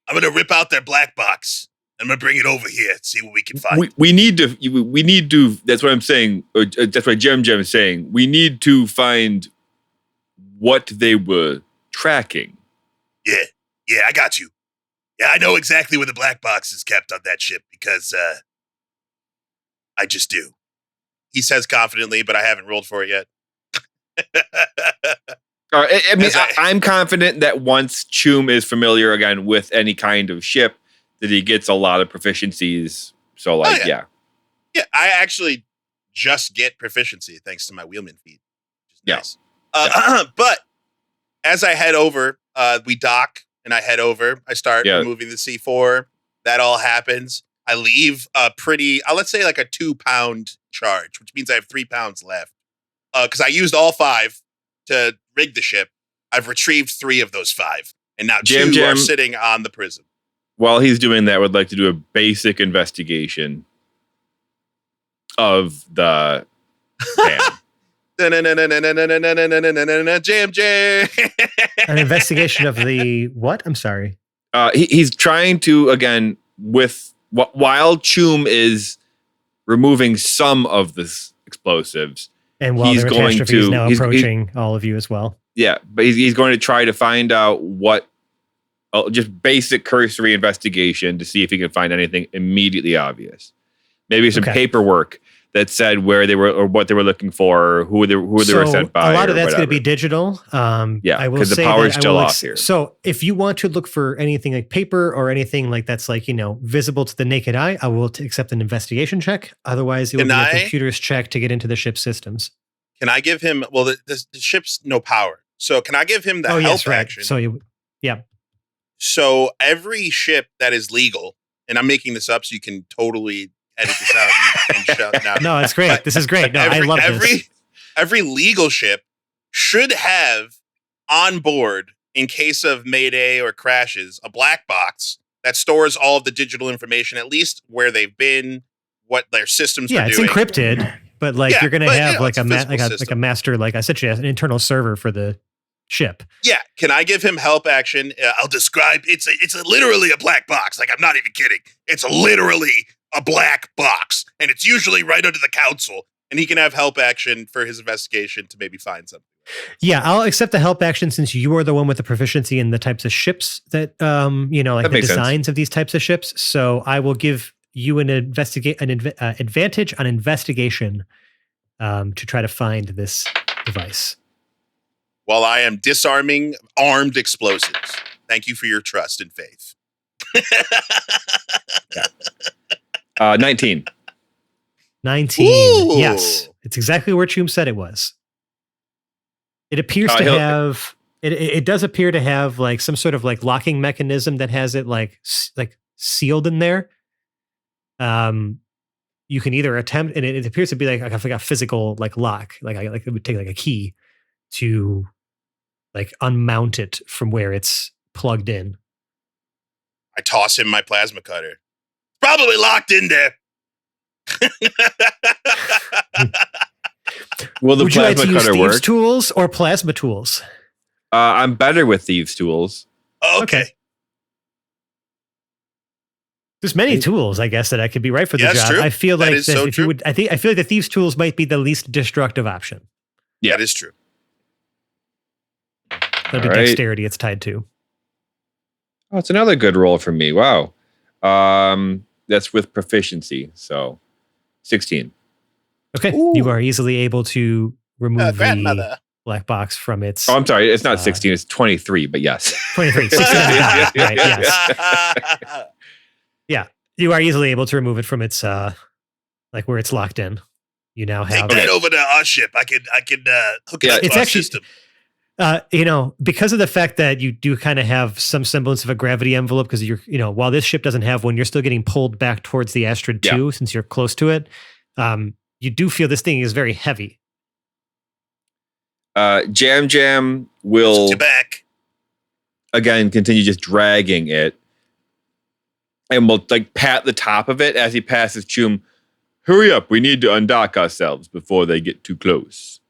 I'm gonna rip out their black box. I'm gonna bring it over here and see what we can find. We need to. That's what I'm saying. Or that's what Jam Jam is saying. We need to find what they were tracking. Yeah, I got you. Yeah, I know exactly where the black box is kept on that ship because I just do. He says confidently, but I haven't rolled for it yet. I mean, As I- I'm confident that once Chum is familiar again with any kind of ship, that he gets a lot of proficiencies. So, like, yeah. Yeah, I actually just get proficiency thanks to my wheelman feat. Which is Yeah. nice. But as I head over, we dock and I head over. I start Yeah. removing the C4. That all happens. I leave a pretty, let's say like a 2-pound charge, which means I have 3 pounds left. Because I used all 5 to rig the ship. I've retrieved 3 of those 5. And now Jam 2 are Jam- sitting on the prism. While he's doing that, I would like to do a basic investigation of the dam. Jam Jam. An investigation of the what? I'm sorry. He's trying to, again, while Chum is removing some of the explosives. And while He's the going catastrophe is to- now he's- approaching all of you as well. Yeah, but he's going to try to find out what, just basic cursory investigation to see if he can find anything immediately obvious. Maybe some Okay. paperwork that said where they were or what they were looking for, or who they were sent by. A lot of or that's going to be whatever. digital. Yeah, I will 'cause the say power's that I still will off here. So if you want to look for anything like paper or anything like that's like, visible to the naked eye, I will accept an investigation check. Otherwise, it will Can be I? a computer's check to get into the ship systems. Can I give him? Well, the ship's no power, so can I give him the help action? So So every ship that is legal, and I'm making this up so you can totally edit this out and shut now. no, it's great. But- This is great. No, I love this. Every legal ship should have on board, in case of mayday or crashes, a black box that stores all of the digital information, at least where they've been, what their systems Yeah, are it's doing. encrypted, but like Yeah, you're going to but, have like it's a physical like system. a master, like essentially an internal server for the ship. Yeah, can I give him help action? I'll describe. It's literally a black box. Like, I'm not even kidding. It's literally a black box, and it's usually right under the council. And he can have help action for his investigation to maybe find something. Yeah, I'll accept the help action since you are the one with the proficiency in the types of ships that like That the makes sense. designs of these types of ships. So I will give you an advantage on investigation to try to find this device. While I am disarming armed explosives. Thank you for your trust and faith. 19. 19. Ooh. Yes, it's exactly where Chum said it was. It appears to he'll- have. It does appear to have like some sort of like locking mechanism that has it like sealed in there. You can either attempt, and it appears to be like a physical like lock, like it would take like a key to like unmount it from where it's plugged in. I toss him my plasma cutter. It's probably locked in there. Will the Would you like plasma to use cutter thieves' work? tools or plasma tools? I'm better with thieves' tools. Okay. There's many tools, I guess, that I could be right for the Yeah, it's job. true. I feel That like is that so if true. you would, I feel like the thieves' tools might be the least destructive option. That is true. That'll be All right. dexterity it's tied to. Oh, it's another good roll for me. Wow. That's with proficiency. So 16. Okay. You are easily able to remove the Grandmother. black box from its Oh, I'm sorry. It's not 16. It's 23, but yes. 23. 16 right, yes. Yeah. You are easily able to remove it from its like where it's locked in. You now have Take that over to our ship. I could hook it up to it's our actually system. because of the fact that you do kind of have some semblance of a gravity envelope, because you're, while this ship doesn't have one, you're still getting pulled back towards the Astrid 2 since you're close to it. You do feel this thing is very heavy. Jam will Get back. again continue just dragging it, and will like pat the top of it as he passes Chum. Hurry up! We need to undock ourselves before they get too close.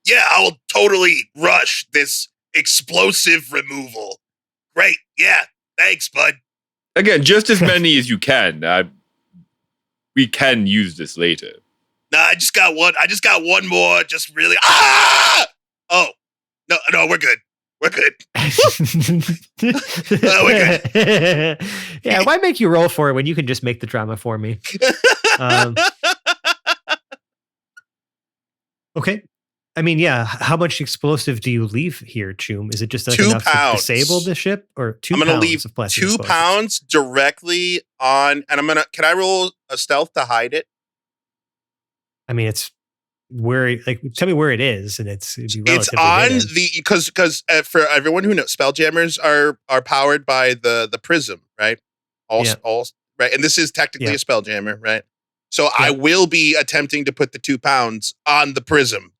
Yeah, I'll totally rush this explosive removal. Great. Yeah. Thanks, bud. Again, just as many as you can. We can use this later. Nah, I just got one more. Just really. Ah! Oh, no, we're good. We're good. We're good. Yeah, why make you roll for it when you can just make the drama for me? Okay. I mean, yeah. How much explosive do you leave here, Chum? Is it just like 2 enough pounds. to disable the ship, or 2 I'm pounds gonna leave of plastic 2 explosives? pounds directly on, and can I roll a stealth to hide it? I mean, it's where, like, tell me where it is, and it'd be It's relatively on hidden. because for everyone who knows, spelljammers are powered by the prism, right? All right, and this is technically a spelljammer, right? So I will be attempting to put the 2 pounds on the prism.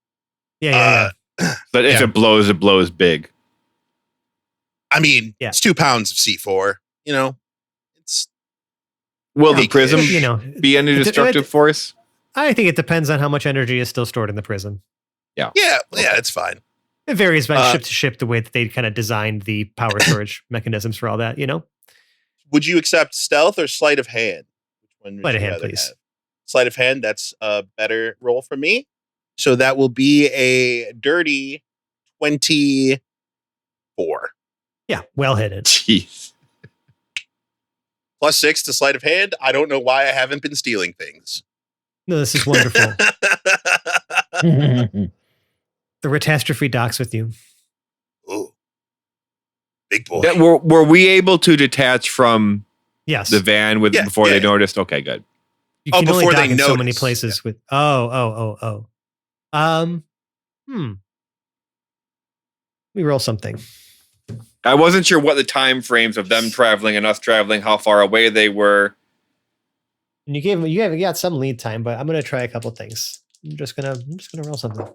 Yeah. But if it blows big. I mean, it's 2 pounds of C4. It's will the prism be any It- destructive force? I think it depends on how much energy is still stored in the prism. Yeah, it's fine. It varies by ship to ship the way that they kind of designed the power storage mechanisms for all that. Would you accept stealth or sleight of hand? Which one would Sleight of you hand, rather please. have? Sleight of hand. That's a better roll for me. So that will be a dirty 24. Yeah, well hidden. Jeez. +6 to sleight of hand. I don't know why I haven't been stealing things. No, this is wonderful. The catastrophe docks with you. Ooh, big boy. Yeah, were we able to detach from Yes. the van before they noticed? Okay, good. You can only before dock they in so many notice. places with. Oh. Let me roll something. I wasn't sure what the time frames of them traveling and us traveling, how far away they were. And you have got some lead time, but I'm gonna try a couple things. I'm just gonna roll something.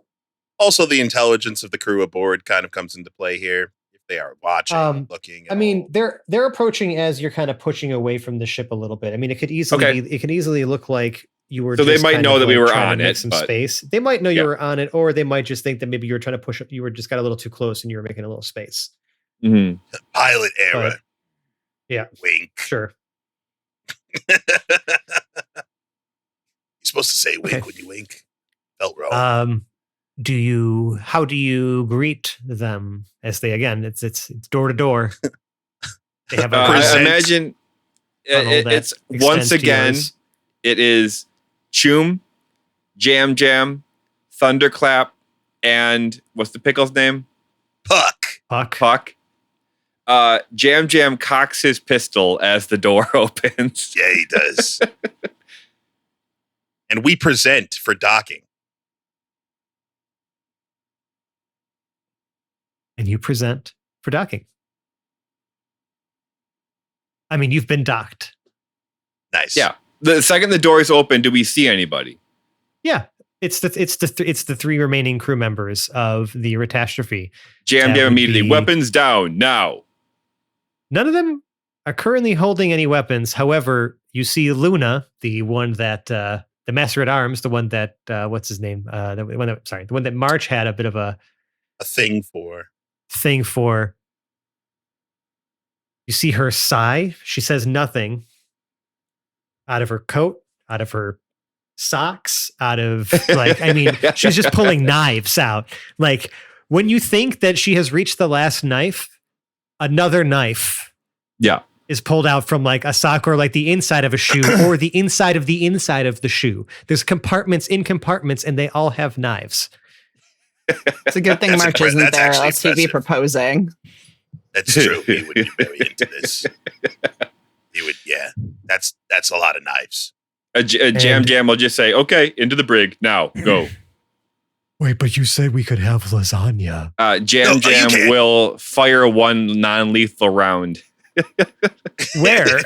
Also, the intelligence of the crew aboard kind of comes into play here. If they are watching, looking. I mean, they're approaching as you're kind of pushing away from the ship a little bit. I mean, it could easily look like you were. So they just might kind know of that we were trying to on make it, some but- space. They might know you were on it, or they might just think that maybe you were trying to push. You were just got a little too close, and you were making a little space. Mm-hmm. Pilot error. But- yeah, Wink. sure. You're supposed to say wink when you wink. Felt wrong. How do you greet them as they, again, it's door to door. They have a I imagine funnel that it's extends once to again, yours. it is Chum, Jam, Thunderclap, and what's the pickle's name? Puck. Jam cocks his pistol as the door opens. Yeah, he does. And we present for docking. And you present for docking. I mean, you've been docked. Nice. Yeah. The second the doors open, do we see anybody? Yeah, it's the 3 remaining crew members of the catastrophe. Jam That would immediately. be- Weapons down now. None of them are currently holding any weapons. However, you see Luna, the one that the master at arms, the one that what's his name? The one that March had a bit of a thing for. You see her sigh. She says nothing. Out of her coat, out of her socks, out of she's just pulling knives out. Like when you think that she has reached the last knife, another knife is pulled out from like a sock or like the inside of a shoe or the inside of the shoe. There's compartments in compartments and they all have knives. It's a good thing March isn't there, else he'd be proposing. That's true. He would be very into this. He would, yeah. That's a lot of knives. A Jam will just say, okay, into the brig. Now, go. Wait, but you said we could have lasagna. Jam will fire one non-lethal round. Where?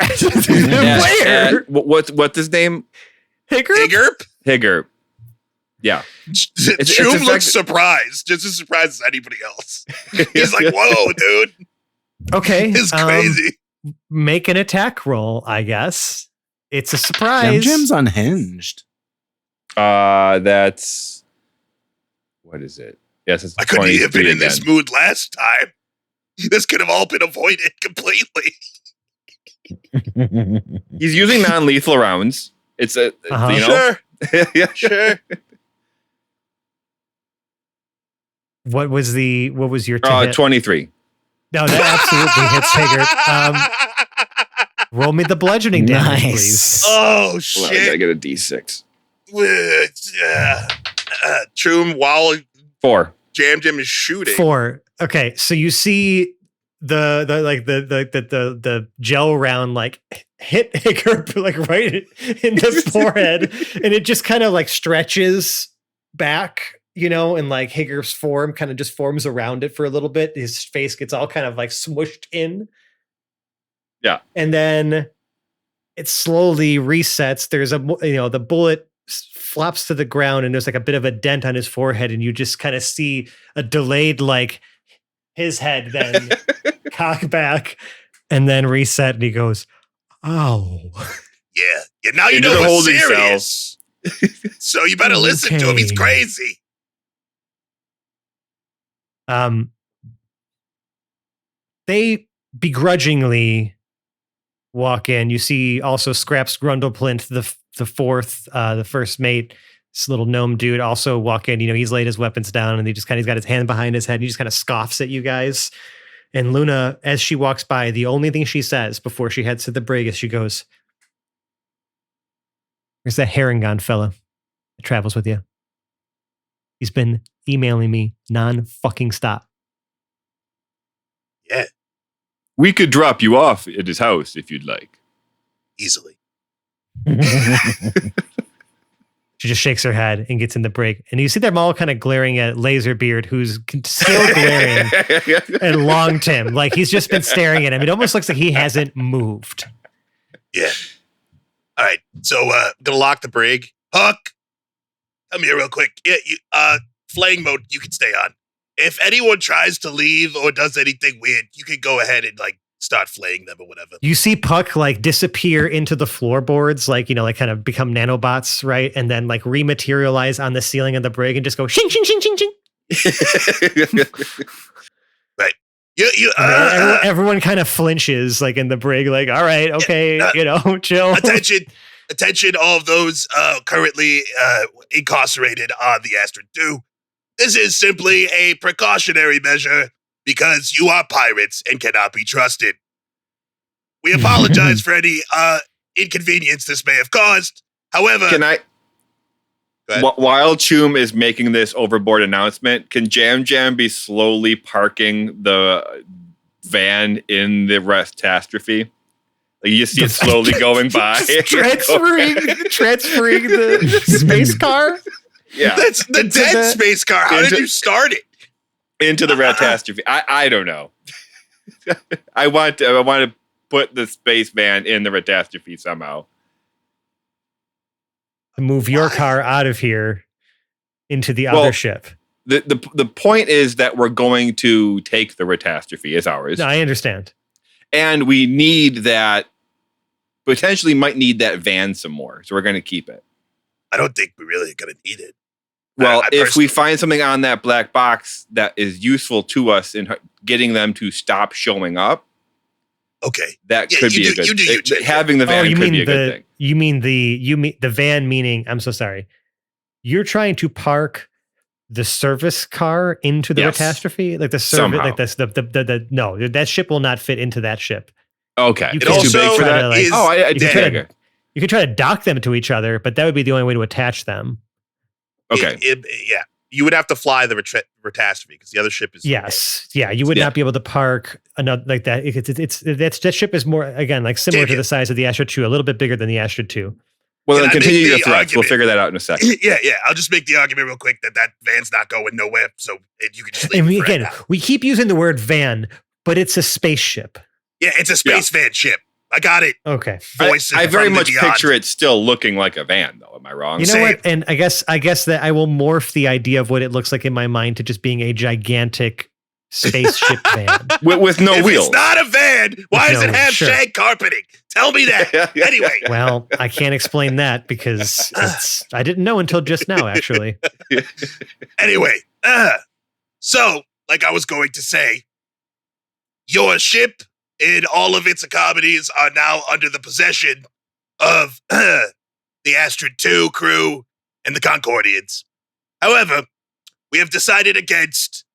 Where? What's his name? Higgerp? Yeah. Choom looks surprised, just as surprised as anybody else. He's like, whoa, dude. Okay. It's crazy. Make an attack roll, I guess. It's a surprise. Jam's unhinged. That's... What is it? Yes, it's I couldn't have been in this mood last time. This could have all been avoided completely. He's using non-lethal rounds. It's a Sure. Yeah, sure. What was your 23? No, that absolutely hits Higger. Roll me the bludgeoning damage, please. Oh shit! Well, I gotta get a D6. Choom, while 4. Jam is shooting. 4. Okay, so you see the gel round like hit Higger like right in the forehead, and it just kind of like stretches back. And like Higger's form kind of just forms around it for a little bit. His face gets all kind of like smushed in. Yeah. And then it slowly resets. There's the bullet flops to the ground and there's like a bit of a dent on his forehead. And you just kind of see a delayed, like his head then cock back and then reset. And he goes, ow. Yeah. Now you know he's serious. So you better listen to him. He's crazy. They begrudgingly walk in. You see also Scraps Grundleplint, the first mate, this little gnome dude, also walk in. He's laid his weapons down and he's got his hand behind his head. And he just kind of scoffs at you guys. And Luna, as she walks by, the only thing she says before she heads to the brig is she goes, "There's that Herringon fella that travels with you. He's been emailing me non-fucking stop." Yeah. We could drop you off at his house if you'd like. Easily. She just shakes her head and gets in the brig. And you see them all kind of glaring at Laserbeard, who's still glaring at Long Tim. Like he's just been staring at him. It almost looks like he hasn't moved. Yeah. All right. So I'm going to lock the brig. Huck, come here real quick. Yeah, flaying mode, you can stay on. If anyone tries to leave or does anything weird, you can go ahead and like start flaying them or whatever. You see Puck like disappear into the floorboards, like kind of become nanobots, right? And then like rematerialize on the ceiling of the brig and just go shing, shing, shing, shing, shing. Right. Everyone kind of flinches like in the brig, like, all right, okay, chill. Attention, all of those currently incarcerated on the Astrid 2. This is simply a precautionary measure because you are pirates and cannot be trusted. We apologize for any inconvenience this may have caused. However, while Choom is making this overboard announcement, can Jam be slowly parking the van in the catastrophe? Like you see it slowly going by. transferring the space car? Yeah. That's the dead space car. How did you start it? Into the catastrophe. I don't know. I want to put the space van in the catastrophe somehow. Move your car out of here into the other ship. The point is that we're going to take the catastrophe as ours. No, I understand. And we need that, potentially might need that van some more. So we're going to keep it. I don't think we really are going to need it. Well, I if we find something on that black box that is useful to us in getting them to stop showing up, okay, that Yeah, could you be do- a good you do you, Jake. having the van you could mean be a good thing. you mean the van? Meaning, I'm so sorry. You're trying to park the service car into the Yes. catastrophe, like the service, Somehow. like the no, that ship will not fit into that ship. Okay. You It's can too big also for that? try to, like- is I You can did. try Okay. to- You could try to dock them to each other, but that would be the only way to attach them. Okay. Yeah, you would have to fly the catastrophe because the other ship is. Yes, yeah, you would Yeah. not be able to park another like that. That ship is more, again, like similar to Damien. the size of the Astra 2, a little bit bigger than the Astra 2. Well, Can then I continue make your the threats. We'll argument? figure that out in a second. Yeah. I'll just make the argument real quick that van's not going nowhere. So you can just leave And it for right again, now. we keep using the word van, but it's a spaceship. Yeah, it's a space van ship. I got it. Okay. Voices I very from the much beyond. picture it still looking like a van, though. Am I wrong? You know Same. what? And I guess that I will morph the idea of what it looks like in my mind to just being a gigantic spaceship van. With no if wheels. it's not a van, why does no it have sure. shag carpeting? Tell me that. Anyway, Well, I can't explain that because I didn't know until just now, actually. anyway. So, like I was going to say, your ship and all of its accommodations are now under the possession of the Astra 2 crew and the Concordians. However, we have decided against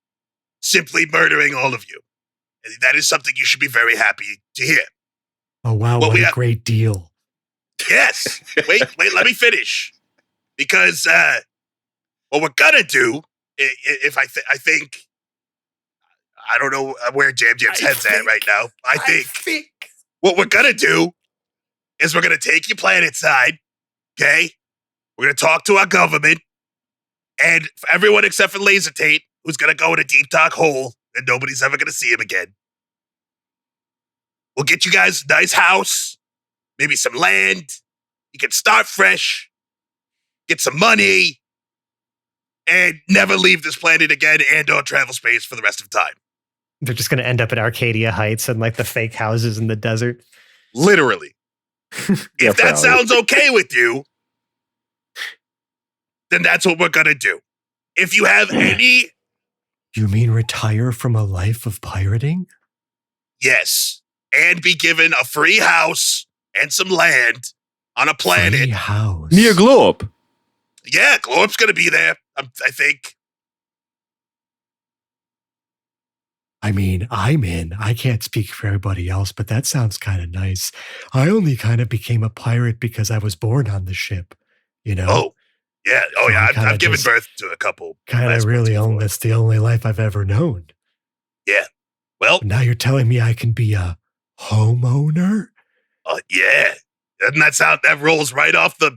simply murdering all of you. And that is something you should be very happy to hear. Oh, wow. Well, What we a have- great deal. Yes. Wait, let me finish. Because what we're gonna do, if I think, I don't know where Jam Jam's head's at right now. I think what we're gonna do is we're gonna take you planet side, okay? We're gonna talk to our government, and for everyone except for Laser Tate, who's gonna go in a deep dark hole, and nobody's ever gonna see him again. We'll get you guys a nice house, maybe some land. You can start fresh, get some money, and never leave this planet again and/or travel space for the rest of time. They're just going to end up at Arcadia Heights and like the fake houses in the desert. Literally. Yeah, If that probably. sounds okay with you, then that's what we're going to do. If you have any, You mean retire from a life of pirating? yes, and be given a free house and some land on a planet. Free house. Near Globe. Yeah, Glorp's going to be there, I think. I mean, I'm in. I can't speak for everybody else, but that sounds kind of nice. I only kind of became a pirate because I was born on the ship, you know? Oh, yeah. Oh, So yeah. I I've kinda given just birth to a couple. Kind last of really ones own before. that's the only life I've ever known. Well, But now you're telling me I can be a homeowner? yeah. Doesn't that sound, that rolls right off the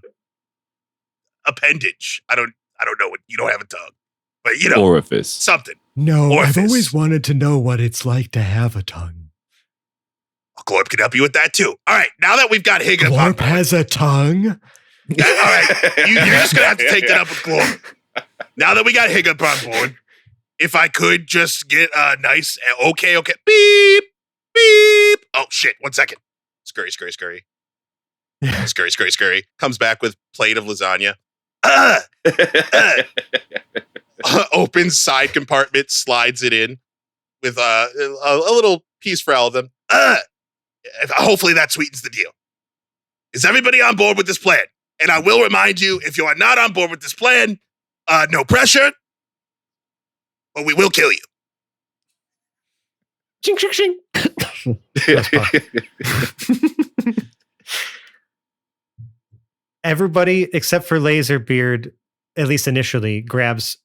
appendage. I don't know what, you don't have a tongue, but you know, Orifice. something. No, Orifice. I've always wanted to know what it's like to have a tongue. Glorp can help you with that too. All right. Now that we've got Higgins on Glorp board, has a tongue? all right, you're just going to have to take that up with Glorp. Now that we got Higgins on board, if I could just get a nice, okay, beep, beep. Oh, shit. 1 second. Scurry. Scurry. Comes back with plate of lasagna. Opens side compartment, slides it in with a little piece for all of them. Hopefully that sweetens the deal. Is everybody on board with this plan? And I will remind you, if you are not on board with this plan, no pressure, but we will kill you. Ching, ching, ching. Everybody except for Laserbeard, at least initially, grabs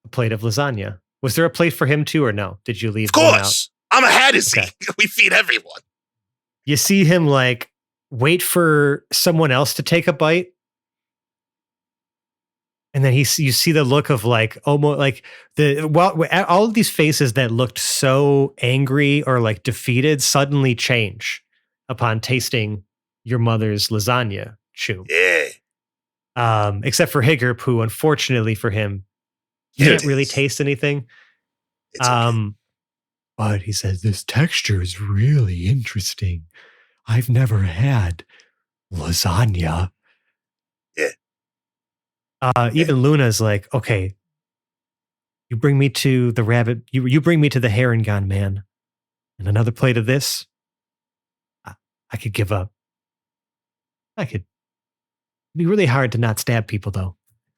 a plate of lasagna. Was there a plate for him too, or no? Did you leave Of one out? course. I'm a Haddisy. Okay. We feed everyone. You see him like wait for someone else to take a bite. And then you see the look of like almost like all of these faces that looked so angry or like defeated suddenly change upon tasting your mother's lasagna chew. Yeah. Except for Higgerp, who unfortunately for him Here can't it really is. taste anything. It's okay. Well, but he says, this texture is really interesting. I've never had lasagna. Even Luna's like, okay, you bring me to the rabbit, you bring me to the Herringon man, and another plate of this, I could give up. It'd be really hard to not stab people, though.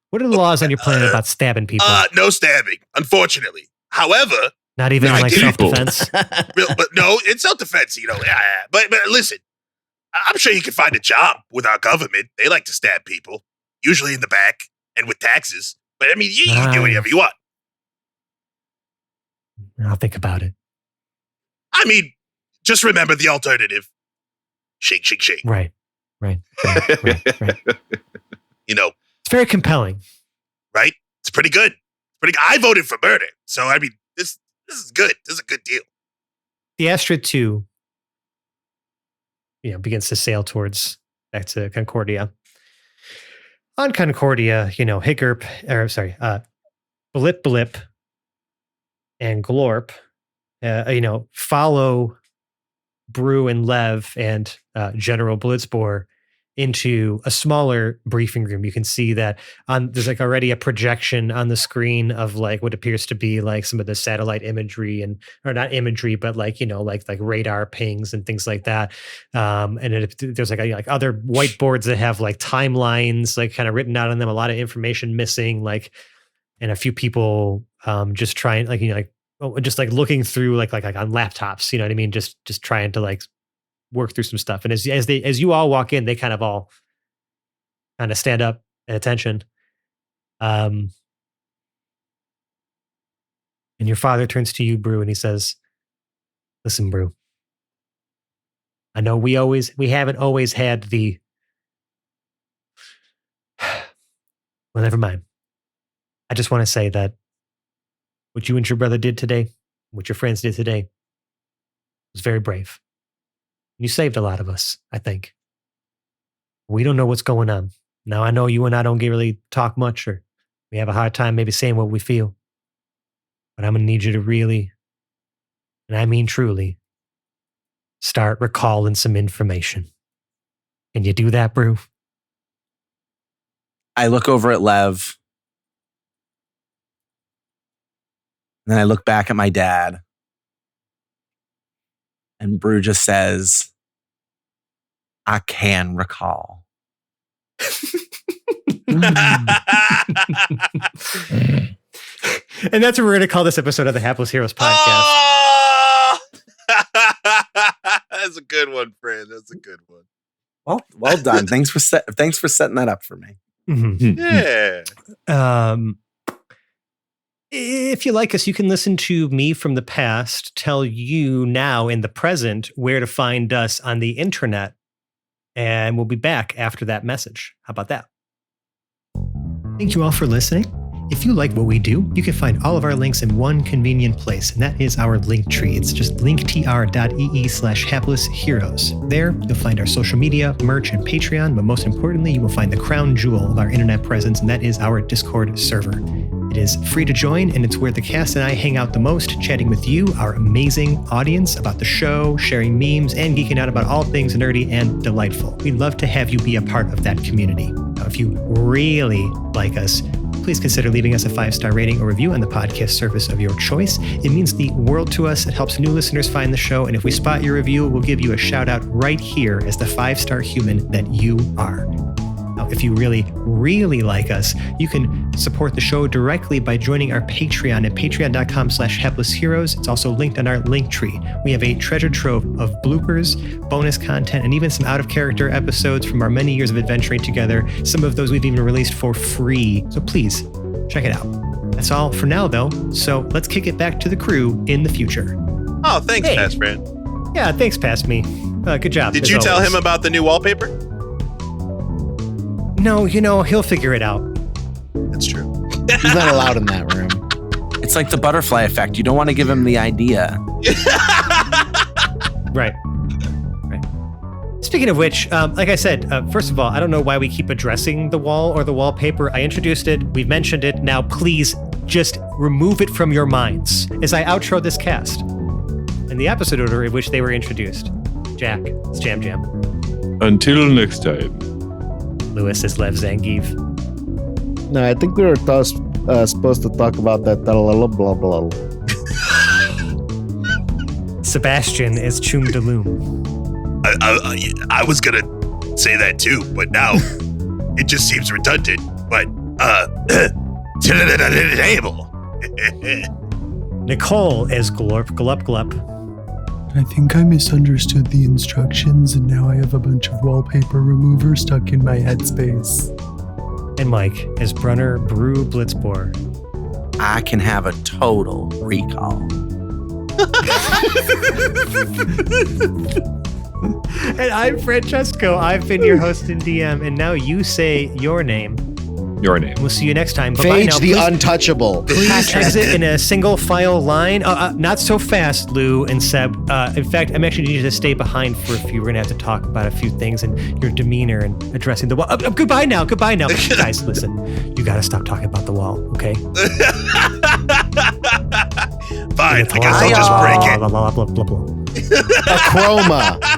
What are the laws on your planet about stabbing people? No stabbing, unfortunately. However, Not even I like did- self-defense? but no, it's self-defense, you know. But listen, I'm sure you can find a job with our government. They like to stab people, usually in the back and with taxes. But I mean, you can do whatever you want. I'll think about it. I mean, just remember the alternative. Shake, shake, shake. Right. You know, It's very compelling. right? It's pretty good. I voted for murder. So, I mean, this is good. This is a good deal. The Astra 2, begins to sail back to Concordia. On Concordia, Blip and Glorp, follow Brew and Lev and General Blitzbore into a smaller briefing room. You can see that there's like already a projection on the screen of like what appears to be like some of the satellite imagery or not imagery, but like radar pings and things like that. And there's like other whiteboards that have like timelines like kind of written out on them, a lot of information missing, like, and a few people just trying just like looking through like on laptops, you know what I mean? Just trying to like work through some stuff. And as you all walk in, they kind of all kind of stand up at attention. And your father turns to you, Brew, and he says, "Listen, Brew, I know we haven't always had the, well, never mind. I just want to say that what you and your brother did today, what your friends did today, was very brave. You saved a lot of us, I think. We don't know what's going on. Now, I know you and I don't really talk much, or we have a hard time maybe saying what we feel. But I'm going to need you to really, and I mean truly, start recalling some information. Can you do that, Brew? I look over at Lev. And then I look back at my dad. And Brew just says, I can recall. And that's what we're going to call this episode of the Hapless Heroes podcast. Oh! That's a good one, friend. That's a good one. Well done. Thanks for setting that up for me. Mm-hmm. Yeah. If you like us, you can listen to me from the past tell you now in the present where to find us on the internet. And we'll be back after that message. How about that? Thank you all for listening. If you like what we do, you can find all of our links in one convenient place, and that is our link tree. It's just linktr.ee/haplessheroes. There, you'll find our social media, merch, and Patreon, but most importantly, you will find the crown jewel of our internet presence, and that is our Discord server. It is free to join, and it's where the cast and I hang out the most, chatting with you, our amazing audience, about the show, sharing memes, and geeking out about all things nerdy and delightful. We'd love to have you be a part of that community. Now, if you really like us, please consider leaving us a 5-star rating or review on the podcast service of your choice. It means the world to us. It helps new listeners find the show, and if we spot your review, we'll give you a shout out right here as the 5-star human that you are. Now, if you really, really like us, you can support the show directly by joining our Patreon at patreon.com/haplessheroes. It's also linked on our link tree. We have a treasure trove of bloopers, bonus content, and even some out-of-character episodes from our many years of adventuring together. Some of those we've even released for free. So please, check it out. That's all for now, though. So let's kick it back to the crew in the future. Oh, thanks, Hey. Past Friend. Yeah, thanks, Past Me. Good job. Did as you tell always. him about the new wallpaper? No, he'll figure it out. That's true. He's not allowed in that room. It's like the butterfly effect. You don't want to give him the idea. Right. Speaking of which, like I said, first of all, I don't know why we keep addressing the wall or the wallpaper. I introduced it. We've mentioned it. Now, please just remove it from your minds as I outro this cast. in the episode order in which they were introduced. Jack, it's Jam Jam. Until next time. Lewis is Lev Zangief. No, I think we were supposed to talk about that blah blah blah. Sebastian is Chum Daloom. I was gonna say that too, but now it just seems redundant. But table. Nicole is Glorp Glup Glup. I think I misunderstood the instructions and now I have a bunch of wallpaper remover stuck in my headspace. And Mike is Brunner Brew Blitzboar. I can have a total recall. And I'm Francesco. I've been your host and DM, and now you say your name. Your name. We'll see you next time. Bye-bye Phage now. the Please- untouchable. Please exit in a single file line. Not so fast, Lou and Seb. In fact, I'm actually need you to stay behind for a few. We're going to have to talk about a few things and your demeanor and addressing the wall. Goodbye now. Goodbye now. Guys, listen. You got to stop talking about the wall, okay? Fine, I guess I'll just break it. Blah, blah, blah, blah, blah. A chroma.